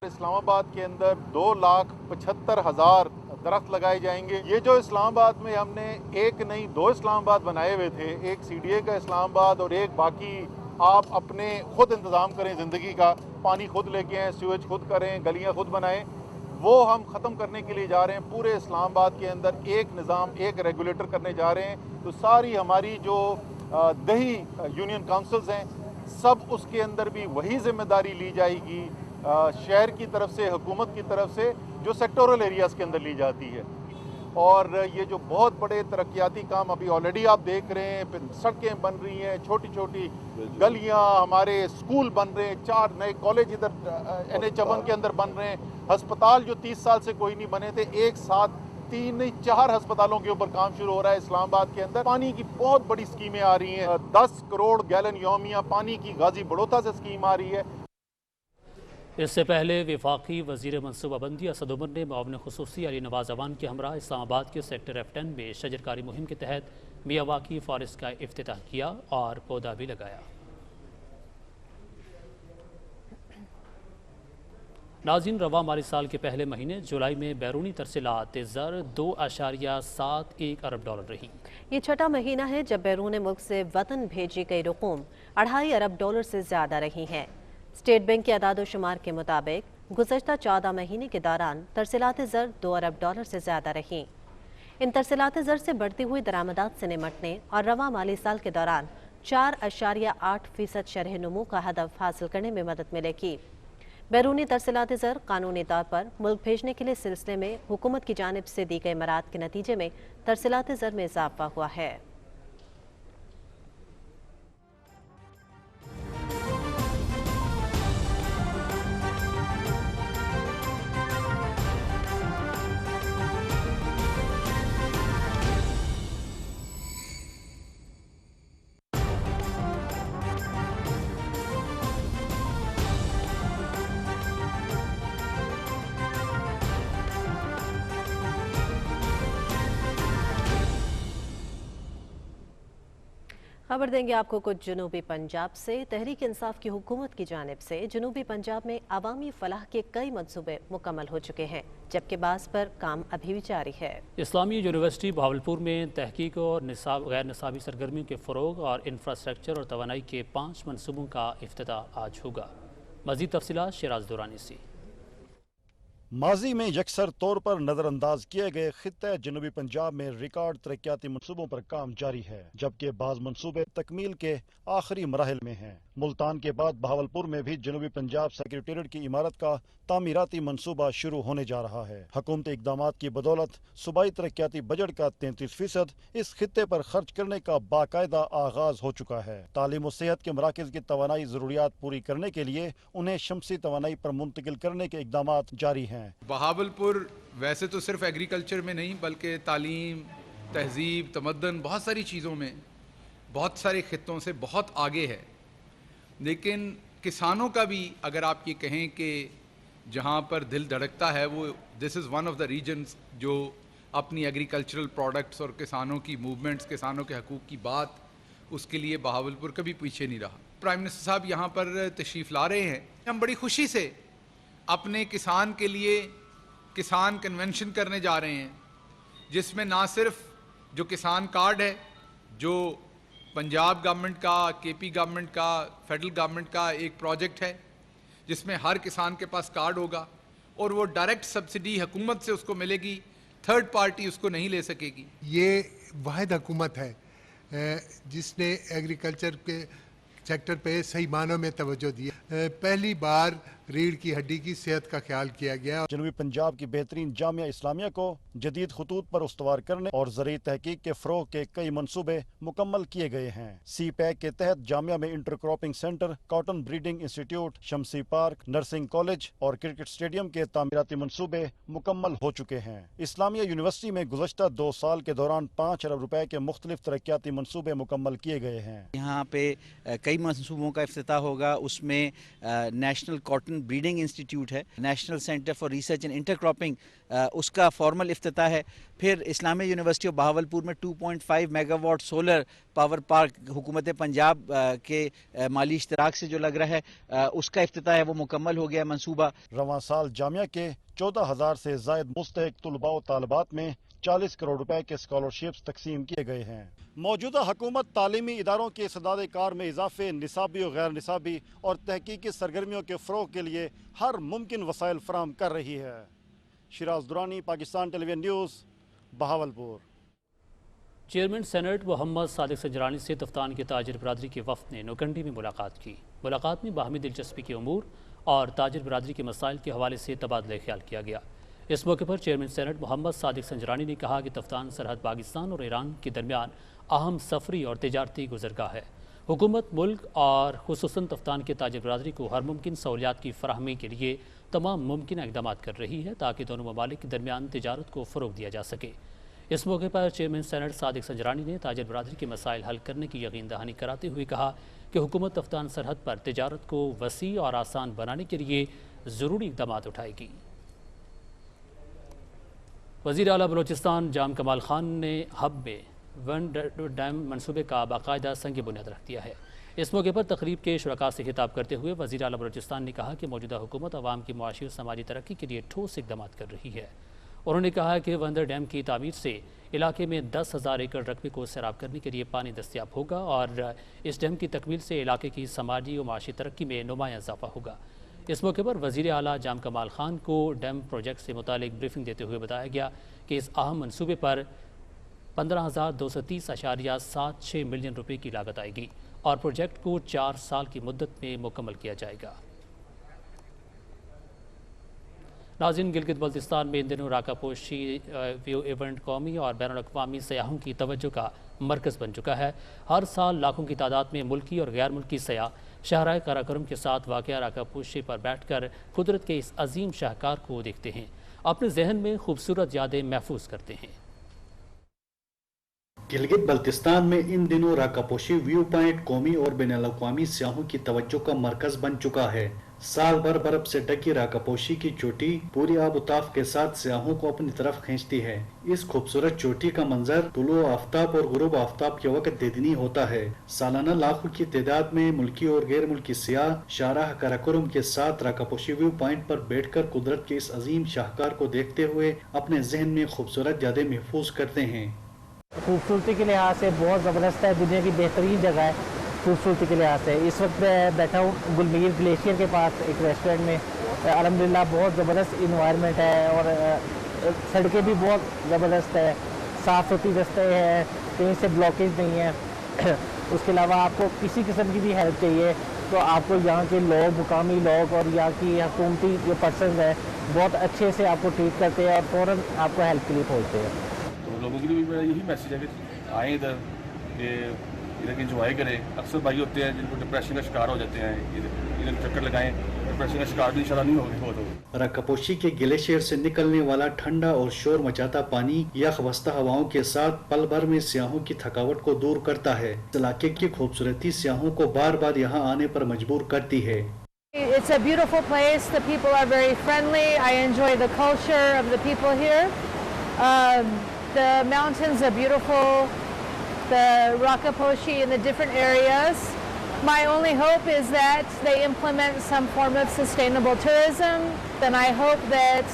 S6: اسلام آباد کے اندر 2,75,000 درخت لگائے جائیں گے۔ یہ جو اسلام آباد میں ہم نے ایک نہیں 2 اسلام آباد بنائے ہوئے تھے، ایک CDA کا اسلام آباد اور ایک باقی آپ اپنے خود انتظام کریں زندگی کا، پانی خود لے کے آئیں، سیویج خود کریں، گلیاں خود بنائیں، وہ ہم ختم کرنے کے لیے جا رہے ہیں۔ پورے اسلام آباد کے اندر ایک نظام، ایک ریگولیٹر کرنے جا رہے ہیں۔ تو ساری ہماری جو دیہی یونین کاؤنسلز ہیں، سب اس کے اندر بھی وہی ذمہ داری لی جائے گی شہر کی طرف سے، حکومت کی طرف سے، جو سیکٹورل ایریاز کے اندر لی جاتی ہے۔ اور یہ جو بہت بڑے ترقیاتی کام ابھی آلریڈی آپ دیکھ رہے ہیں، پھر سڑکیں بن رہی ہیں، چھوٹی چھوٹی گلیاں، ہمارے اسکول بن رہے ہیں، 4 نئے کالج ادھر NH51 کے اندر بن رہے ہیں، ہسپتال جو 30 سال سے کوئی نہیں بنے تھے، ایک ساتھ 3 نہیں 4 ہسپتالوں کے اوپر کام شروع ہو رہا ہے اسلام آباد کے اندر۔ پانی کی بہت بڑی اسکیمیں آ رہی ہیں، 10 کروڑ گیلن یومیہ پانی کی غازی بڑوتا سے اسکیم آ رہی ہے۔
S1: اس سے پہلے وفاقی وزیر منصوبہ بندی اسد عمر نے معاون خصوصی علی نواز اوان کے ہمراہ اسلام آباد کے سیکٹر F10 میں شجرکاری مہم کے تحت میاواکی فارسٹ کا افتتاح کیا اور پودا بھی لگایا۔ ناظرین، رواں مالی سال کے پہلے مہینے جولائی میں بیرونی ترسیلات زر $2.71 ارب رہی۔
S2: یہ چھٹا مہینہ ہے جب بیرون ملک سے وطن بھیجی گئی رقوم $2.5 ارب سے زیادہ رہی ہیں۔ اسٹیٹ بینک کے اعداد و شمار کے مطابق گزشتہ 14 مہینے کے دوران ترسیلات زر $2 ارب سے زیادہ رہیں۔ ان ترسیلات زر سے بڑھتی ہوئی درآمدات سے نمٹنے اور رواں مالی سال کے دوران 4.8% شرح نمو کا ہدف حاصل کرنے میں مدد ملے گی۔ بیرونی ترسیلات زر قانونی طور پر ملک بھیجنے کے لیے سلسلے میں حکومت کی جانب سے دی گئی مراعات کے نتیجے میں ترسیلات زر میں اضافہ ہوا ہے۔ خبر دیں گے آپ کو کچھ جنوبی پنجاب سے۔ تحریک انصاف کی حکومت کی جانب سے جنوبی پنجاب میں عوامی فلاح کے کئی منصوبے مکمل ہو چکے ہیں، جبکہ بعض پر کام ابھی بھی جاری ہے۔
S1: اسلامی یونیورسٹی بہاولپور میں تحقیق اور غیر نصابی سرگرمیوں کے فروغ اور انفراسٹرکچر اور توانائی کے 5 منصوبوں کا افتتاح آج ہوگا۔ مزید تفصیلات شیراز دورانی سے۔
S11: ماضی میں یکسر طور پر نظر انداز کیے گئے خطہ جنوبی پنجاب میں ریکارڈ ترقیاتی منصوبوں پر کام جاری ہے، جبکہ بعض منصوبے تکمیل کے آخری مراحل میں ہیں۔ ملتان کے بعد بہاولپور میں بھی جنوبی پنجاب سیکریٹریٹ کی عمارت کا تعمیراتی منصوبہ شروع ہونے جا رہا ہے۔ حکومتی اقدامات کی بدولت صوبائی ترقیاتی بجٹ کا 33% اس خطے پر خرچ کرنے کا باقاعدہ آغاز ہو چکا ہے۔ تعلیم و صحت کے مراکز کی توانائی ضروریات پوری کرنے کے لیے انہیں شمسی توانائی پر منتقل کرنے کے اقدامات جاری ہیں۔
S12: بہاولپور ویسے تو صرف ایگریکلچر میں نہیں بلکہ تعلیم، تہذیب، تمدن، بہت ساری چیزوں میں بہت سارے خطوں سے بہت آگے ہے، لیکن کسانوں کا بھی اگر آپ یہ کہیں کہ جہاں پر دل دھڑکتا ہے وہ this is one of the regions جو اپنی ایگریکلچرل پروڈکٹس اور کسانوں کی موومنٹس، کسانوں کے حقوق کی بات، اس کے لیے بہاولپور کبھی پیچھے نہیں رہا۔ پرائم منسٹر صاحب یہاں پر تشریف لا رہے ہیں، ہم بڑی خوشی سے اپنے کسان کے لیے کسان کنونشن کرنے جا رہے ہیں، جس میں نہ صرف جو کسان کارڈ ہے جو پنجاب گورنمنٹ کا، KP گورنمنٹ کا، فیڈرل گورنمنٹ کا ایک پروجیکٹ ہے جس میں ہر کسان کے پاس کارڈ ہوگا اور وہ ڈائریکٹ سبسڈی حکومت سے اس کو ملے گی، تھرڈ پارٹی اس کو نہیں لے سکے گی۔
S13: یہ واحد حکومت ہے جس نے ایگریکلچر کے سیکٹر پہ صحیح معنوں میں توجہ دی ہے۔ پہلی بار रीढ़ की हड्डी की सेहत का ख्याल किया गया।
S11: जनूबी पंजाब की बेहतरीन जामिया इस्लामिया को जदीद खतूत पर उस्तवार करने और ज़रिए तहकीक के फ़रोग़ के कई मनसूबे मुकम्मल किए गए हैं। सी पैक के तहत जामिया में intercropping centre, cotton breeding institute, Shamsi park, nursing college और क्रिकेट स्टेडियम के तामीराती मनसूबे मुकम्मल हो चुके हैं। इस्लामिया यूनिवर्सिटी में गुज़श्ता 2 साल के दौरान 5 अरब रुपए के मुख्तलिफ तरक्याती मनसूबे मुकम्मल किए गए हैं।
S14: यहाँ पे कई मनसूबों का इफ्तिताह होगा। उसमें नेशनल कॉटन ब्रीडिंग इंस्टीट्यूट है, national centre for research and intercropping उसका फॉर्मल इफ्तिताह है। फिर इस्लामिया यूनिवर्सिटी ऑफ बहावलपुर में 2.5 मेगावाट सोलर पावर पार्क हुकूमत पंजाब के माली इश्तराक से जो लग रहा है उसका इफ्तिताह है, वो मुकम्मल हो गया मंसूबा।
S11: रवां साल जामिया के 14,000 से ज़ायद मुस्तहिक तलबा व तालिबात में 40 करोड़ रुपए के स्कॉलरशिप्स तकसीम किए गए हैं। मौजूदा हुकूमत तालीमी इदारों के सदाद कार में इजाफे, निसाबी और गैर निसाबी और तहकीकी सरगर्मियों के फ़रोग़ के लिए हर मुमकिन वसाइल फराहम कर रही है। Shiraz Durrani, Pakistan television news, Bahawalpur.
S1: Chairman senate Mohammad Sadiq Sanjrani से तफ्तान की ताजिर बरादरी के वफ़द ने नोकंडी में मुलाकात की। मुलाकात में बाहमी दिलचस्पी के अमूर और ताजिर बरादरी के मसाइल के हवाले से तबादला ख्याल किया गया। इस मौके पर चेयरमैन सेनेट मोहम्मद सादिक संजरानी ने कहा कि तफ्तान सरहद पाकिस्तान और ईरान के दरमियान अहम सफरी और तिजारती गुज़रगाह है। हुकूमत मुल्क और खुसूसन तफ्तान के ताजिर बरादरी को हर मुमकिन सहूलियात की फराहमी के लिए तमाम मुमकिन इक़दाम कर रही है ताकि दोनों ममालिक के दरमियान तिजारत को फ़रोग़ दिया जा सके। इस मौके पर चेयरमैन सेनेट सादिक संजरानी ने ताजिर बरादरी के मसाइल हल करने की यकीन दहानी कराते हुए कहा कि हुकूमत तफ्तान सरहद पर तिजारत को वसी और आसान बनाने के लिए ज़रूरी इक़दाम उठाएगी। वज़ीर आला बलोचिस्तान जाम कमाल खान ने हब में वन डैम मनसूबे का बाकायदा संग बुनियाद रख दिया है। इस मौके पर तकरीब के शुरका से खिताब करते हुए वज़ीर आला बलोचिस्तान ने कहा कि मौजूदा हुकूमत अवाम की मुआशी और समाजी तरक्की के लिए ठोस इक़दाम कर रही है। उन्होंने कहा कि वंदर डैम की तामीर से इलाके में 10,000 एकड़ रकबे को सैराब करने के लिए पानी दस्तियाब होगा और इस डैम की तकमील से इलाके की समाजी और माशी तरक्की में नुमायाँ इजाफा होगा। इस मौके पर वज़ीर आला जाम कमाल खान को डैम प्रोजेक्ट से मुतालिक ब्रीफिंग देते हुए बताया गया कि इस अहम मनसूबे पर 15,230.76 मिलियन रुपए की लागत आएगी और प्रोजेक्ट को 4 साल की मुद्दत में मुकम्मल किया जाएगा। नाज़रीन, गिलगित बल्तिस्तान में इन दिनों राकापोशी व्यू इवेंट कौमी और बैनुल अक़वामी सयाहों की तवज्जो का मरकज़ बन चुका है। हर साल लाखों की तादाद में मुल्की और गैर मुल्की सयाह शाहराए काराकोरम के साथ वाक़या राकापोशी पर बैठकर कुदरत के इस अजीम शाहकार को देखते हैं, अपने जहन में खूबसूरत यादें महफूज करते हैं।
S15: गिलगित बल्तिस्तान में इन दिनों राकापोशी व्यू पॉइंट कौमी और बैनुल-अक़वामी सयाहों की तवज्जो का मरकज बन चुका है। साल भर बर्फ से ढकी राकापोशी की चोटी पूरी आबोताफ के साथ सयाहों को अपनी तरफ खींचती है। इस खूबसूरत चोटी का मंजर तुलुओ आफ्ताब और गुरूब आफ्ताब के वक्त देदनी होता है। सालाना लाखों की तादाद में मुल्की और गैर मुल्की सयाह शाहराह काराकोरम के साथ राकापोशी व्यू पॉइंट पर बैठकर कुदरत के इस अजीम शाहकार को देखते हुए अपने जहन में खूबसूरत यादें महफूज करते हैं।
S16: खूबसूरती के लिहाज से बहुत ज़बरदस्त है, दुनिया की बेहतरीन जगह है खूबसूरती के लिहाज से। इस वक्त मैं बैठा हूँ गुलमीर ग्लेशियर के पास एक रेस्टोरेंट में। अल्हम्दुलिल्लाह बहुत ज़बरदस्त इन्वायरमेंट है और सड़कें भी बहुत ज़बरदस्त है, साफ़ सुथरी रास्ते हैं, कहीं से ब्लॉकेज नहीं है। उसके अलावा आपको किसी किस्म की भी हेल्प चाहिए तो आपको यहाँ के लोग, मुकामी लोग और यहाँ की हुकूमती जो पर्सन है बहुत अच्छे से आपको ट्रीट करते हैं और फ़ौरन आपको हेल्प के लिए पहुँचते हैं।
S17: तो लोगों के लिए भी मेरा यही मैसेज है कि आएँ इधर, कि इधर इंजॉय करें। अक्सर भाई होते हैं जिनको डिप्रेशन का शिकार हो जाते हैं, इधर चक्कर लगाएं, डिप्रेशन का शिकार भी इंशाल्लाह नहीं होगा।
S15: राकापोशी के ग्लेशियर से निकलने वाला ठंडा और शोर मचाता पानी यख वस्ता हवाओं के साथ पल भर में सयाहों की थकावट को दूर करता है। इलाके की खूबसूरती सयाहों को बार बार यहाँ आने पर मजबूर करती है।
S18: It's a beautiful place. The people are very friendly. I enjoy the culture of the people here. The mountains are beautiful. The Rakaposhi and the different areas. My only hope is that they implement some form of sustainable tourism. Then I hope that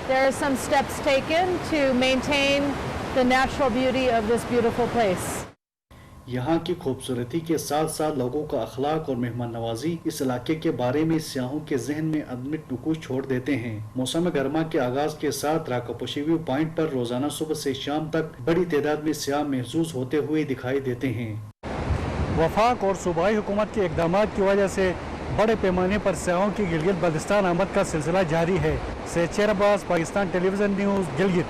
S18: there are some steps taken to maintain the natural beauty of this beautiful place.
S15: यहाँ की खूबसूरती के साथ साथ लोगों का अखलाक और मेहमान नवाजी इस इलाके के बारे में सयाहों के जहन में अदमिट नुकूश छोड़ देते हैं। मौसम गर्मा के आगाज के साथ राकापोशी व्यू पॉइंट पर रोजाना सुबह से शाम तक बड़ी तादाद में सयाह महसूस होते हुए दिखाई देते हैं।
S19: वफाक और सूबाई हुकूमत के इक़दामात की वजह से
S15: बड़े पैमाने पर सयाहों की गिलगित बल्तिस्तान आमद का सिलसिला जारी है। Syed Abbas, Pakistan television news, Gilgit.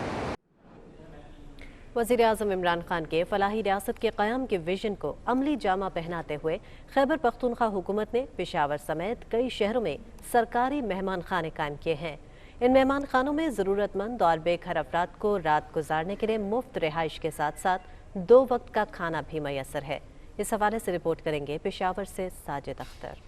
S2: वज़ीर आज़म इमरान खान के फलाही रियासत के क़याम के विजन को अमली जामा पहनाते हुए खैबर पख्तूनख्वा हुकूमत ने पेशावर समेत कई शहरों में सरकारी मेहमान खाने कायम किए हैं। इन मेहमान खानों में ज़रूरतमंद और बेघर अफराद को रात गुजारने के लिए मुफ्त रिहाइश के साथ साथ 2 वक्त का खाना भी मैसर है। इस हवाले से रिपोर्ट करेंगे पेशावर से साजिद अख्तर।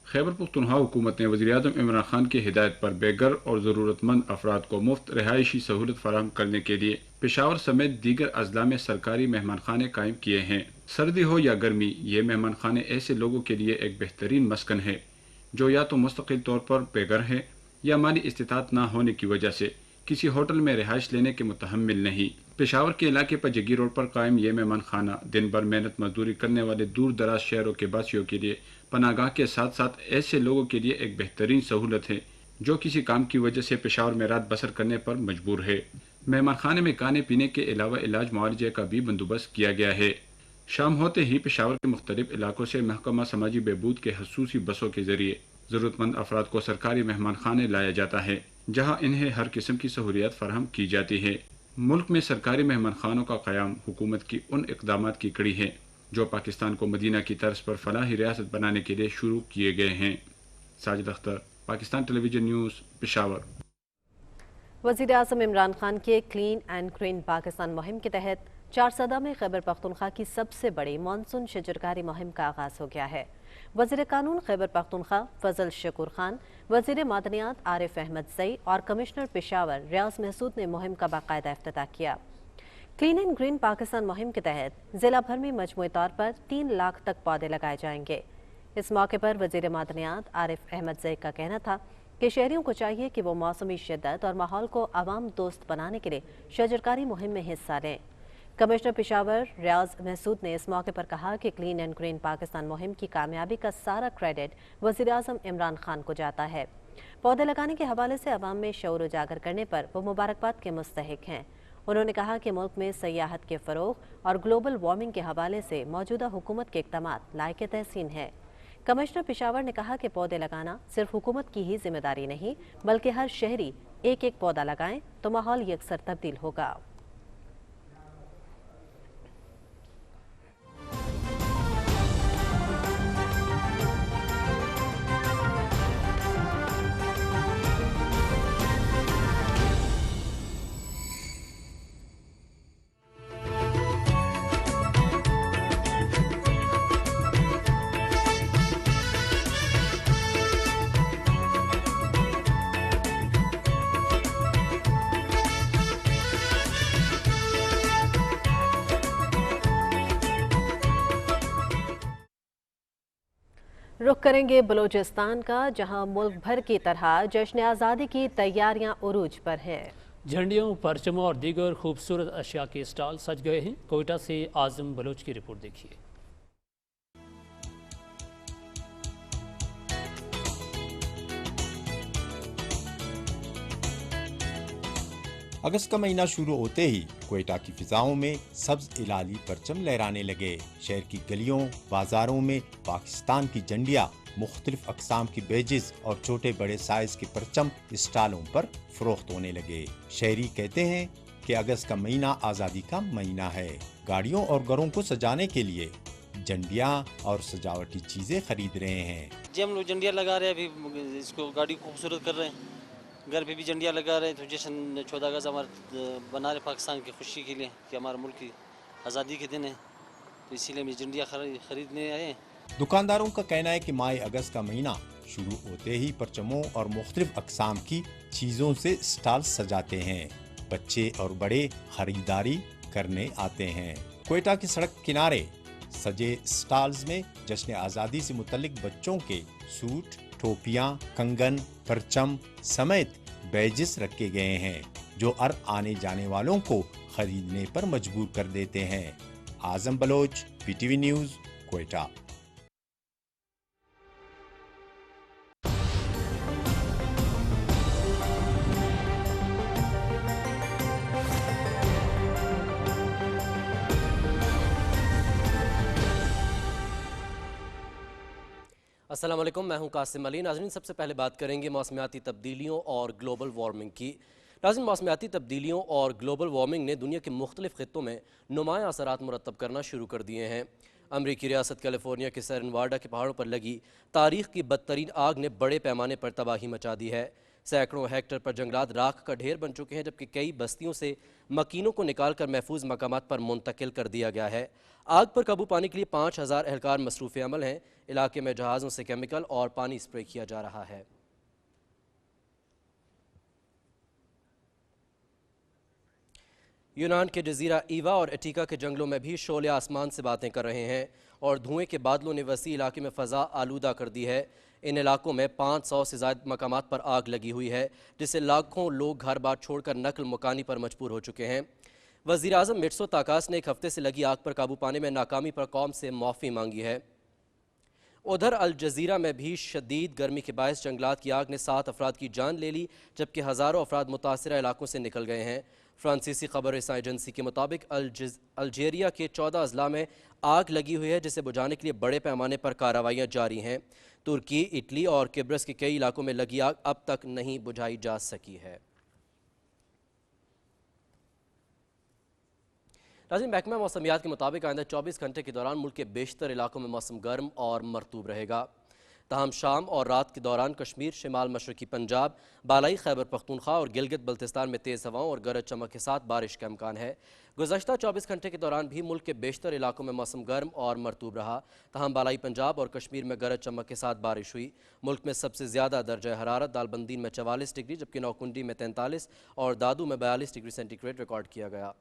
S19: खैबर पख्तूनख्वा हुकूमत ने वज़ीर-ए-आज़म इमरान खान की हिदायत पर बेघर और ज़रूरतमंद अफराद को मुफ्त रिहायशी सहूलत फराहम करने के लिए पेशावर समेत दीगर अजला में सरकारी मेहमान खाने कायम किए हैं। सर्दी हो या गर्मी, ये मेहमान खाने ऐसे लोगों के लिए एक बेहतरीन मस्कन है जो या तो मुस्तकिल तौर पर बेघर है या माली इस्तिताअत न होने की वजह से किसी होटल में रिहाइश लेने के मुतहम्मिल नहीं। पेशावर के इलाके पर जगी रोड पर कायम ये मेहमान खाना दिन भर मेहनत मजदूरी करने वाले दूर दराज शहरों के वासियों के लिए पनागाह के साथ साथ ऐसे लोगों के लिए एक बेहतरीन सहूलत है जो किसी काम की वजह से पेशावर में रात बसर करने पर मजबूर है। मेहमान खाने में खाने पीने के अलावा इलाज मुआवजे का भी बंदोबस्त किया गया है। शाम होते ही पेशावर के मुख्तलिफ इलाकों से महकमा समाजी बहबूद के खसूसी बसों के जरिए ज़रूरतमंद अफराद को सरकारी मेहमान खाने लाया जाता है जहाँ इन्हें हर किस्म की सहूलियत फराहम की जाती है। मुल्क में सरकारी मेहमान खानों का क़याम हुकूमत की उन इक़दामात की कड़ी है जो पाकिस्तान को मदीना की तर्ज पर फलाही रियासत बनाने के लिए शुरू किए गए हैं। Sajid Akhtar, Pakistan television news, Peshawar.
S2: वज़ीर आज़म इमरान खान के क्लीन एंड ग्रीन पाकिस्तान मुहिम के तहत चारसदा में खैबर पख्तूनख्वा की सबसे बड़ी मानसून शजरकारी मुहिम का आगाज़ हो गया है। वज़ीर कानून खैबर पख्तूनख्वा फजल शकूर खान, वज़ीर मादनियात आरिफ अहमद सई और कमिश्नर पेशावर रियाज महसूद ने मुहिम का बाकायदा इफ्तिताह किया। क्लीन एंड ग्रीन पाकिस्तान मुहिम के तहत जिला भर में मजमूई तौर पर 3 लाख तक पौधे लगाए जाएंगे। इस मौके पर वज़ीर मादनियात आरिफ अहमद सई का कहना था कि शहरियों को चाहिए कि वो मौसमी शिद्दत और माहौल को आवाम दोस्त बनाने के लिए शजरकारी मुहिम में हिस्सा लें। कमिश्नर पेशावर रियाज महसूद ने इस मौके पर कहा कि क्लीन एंड ग्रीन पाकिस्तान मुहिम की कामयाबी का सारा क्रेडिट वज़ीर आज़म इमरान खान को जाता है। पौधे लगाने के हवाले से आवाम में शऊर उजागर करने पर वो मुबारकबाद के मुस्तहिक हैं। उन्होंने कहा कि मुल्क में सयाहत के फ़रोग़ और ग्लोबल वार्मिंग के हवाले से मौजूदा हुकूमत के इक़दामात लायक तहसीन है। कमिश्नर पेशावर ने कहा कि पौधे लगाना सिर्फ हुकूमत की ही जिम्मेदारी नहीं बल्कि हर शहरी एक एक पौधा लगाएं तो माहौल यकसर तब्दील होगा। रुख करेंगे बलूचिस्तान का, जहां मुल्क भर की तरह जश्न आज़ादी की तैयारियां उरूज पर हैं।
S1: झंडियों, परचमों और दीगर खूबसूरत अशिया के स्टॉल सज गए हैं। कोयटा से आज़म बलोच की रिपोर्ट देखिए।
S20: अगस्त का महीना शुरू होते ही कोयटा की फिजाओं में सब्ज इलाली परचम लहराने लगे। शहर की गलियों बाजारों में पाकिस्तान की झंडियाँ, मुख्तलिफ अकसाम की बैजेस और छोटे बड़े साइज के परचम स्टॉलों पर फरोख्त होने लगे। शहरी कहते हैं कि अगस्त का महीना आज़ादी का महीना है। गाड़ियों और घरों को सजाने के लिए झंडियाँ और सजावटी चीजें खरीद रहे हैं।
S21: जी हम लोग झंडियाँ लगा रहे हैं, अभी इसको गाड़ी को खूबसूरत कर रहे हैं। घर पे भी झंडियाँ लगा रहे हैं, तो जश्न 14 अगस्त हमारे बना रहे पाकिस्तान की खुशी के लिए कि हमारे मुल्क की आज़ादी के दिन है, तो इसीलिए हम झंडियाँ खरीदने आए हैं।
S20: दुकानदारों का कहना है कि माह अगस्त का महीना शुरू होते ही परचमों और मुख्तलिफ अकसाम की चीज़ों से स्टॉल सजाते हैं। बच्चे और बड़े खरीदारी करने आते हैं। कोयटा की सड़क किनारे सजे स्टॉल्स में जश्न आज़ादी से मुतल्लिक बच्चों के सूट, टोपियां, कंगन, परचम समेत बैजेस रखे गए हैं जो हर आने जाने वालों को खरीदने पर मजबूर कर देते हैं। आज़म बलोच, पीटीवी न्यूज़, कोयटा।
S3: السلام علیکم، میں ہوں قاسم علی۔ ناظرین، سب سے پہلے بات کریں گے موسمیاتی تبدیلیوں اور گلوبل وارمنگ کی۔ ناظرین، موسمیاتی تبدیلیوں اور گلوبل وارمنگ نے دنیا کے مختلف خطوں میں نمایاں اثرات مرتب کرنا شروع کر دیے ہیں۔ امریکی ریاست کیلیفورنیا کے سیرا نیواڈا کے پہاڑوں پر لگی تاریخ کی بدترین آگ نے بڑے پیمانے پر تباہی مچا دی ہے۔ سینکڑوں ہیکٹر پر جنگلات راکھ کا ڈھیر بن چکے ہیں، جبکہ کئی بستیوں سے مکینوں کو نکال کر محفوظ مقامات پر منتقل کر دیا گیا ہے۔ آگ پر قابو پانے کے لیے 5000 اہلکار مصروف عمل ہیں۔ علاقے میں جہازوں سے کیمیکل اور پانی اسپرے کیا جا رہا ہے۔ یونان کے جزیرہ ایوا اور اٹیکا کے جنگلوں میں بھی شعلے آسمان سے باتیں کر رہے ہیں اور دھوئیں کے بادلوں نے وسیع علاقے میں فضا آلودہ کر دی ہے۔ ان علاقوں میں 500 سے زائد مقامات پر آگ لگی ہوئی ہے، جس سے لاکھوں لوگ گھر بار چھوڑ کر نقل مکانی پر مجبور ہو چکے ہیں۔ وزیراعظم میٹسو تاکاس نے ایک ہفتے سے لگی آگ پر قابو پانے میں ناکامی پر قوم سے معافی مانگی ہے۔ ادھر الجزیرہ میں بھی شدید گرمی کے باعث جنگلات کی آگ نے 7 افراد کی جان لے لی، جبکہ ہزاروں افراد متاثرہ علاقوں سے نکل گئے ہیں۔ فرانسیسی خبر رساں ایجنسی کے مطابق الجیریا کے 14 اضلاع میں آگ لگی ہوئی ہے، جسے بجھانے کے لیے بڑے پیمانے پر کارروائیاں جاری ہیں۔ ترکی، اٹلی اور قبرص کے کئی علاقوں میں لگی آگ اب تک نہیں بجھائی جا سکی ہے۔ ناظرین، محکمہ موسمیات کے مطابق آئندہ 24 گھنٹے کے دوران ملک کے بیشتر علاقوں میں موسم گرم اور مرطوب رہے گا۔ تاہم شام اور رات کے دوران کشمیر، شمال مشرقی پنجاب، بالائی خیبر پختونخوا اور گلگت بلتستان میں تیز ہواؤں اور گرج چمک کے ساتھ بارش کا امکان ہے۔ گزشتہ 24 گھنٹے کے دوران بھی ملک کے بیشتر علاقوں میں موسم گرم اور مرطوب رہا، تاہم بالائی پنجاب اور کشمیر میں گرج چمک کے ساتھ بارش ہوئی۔ ملک میں سب سے زیادہ درجہ حرارت دالبندین میں 44 ڈگری، جبکہ نوکنڈی میں 43 اور دادو میں 42 ڈگری سینٹی گریڈ ریکارڈ کیا گیا۔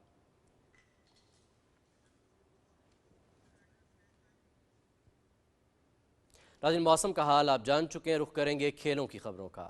S3: ناظرین، موسم کا حال آپ جان چکے ہیں، رخ کریں گے کھیلوں کی خبروں کا۔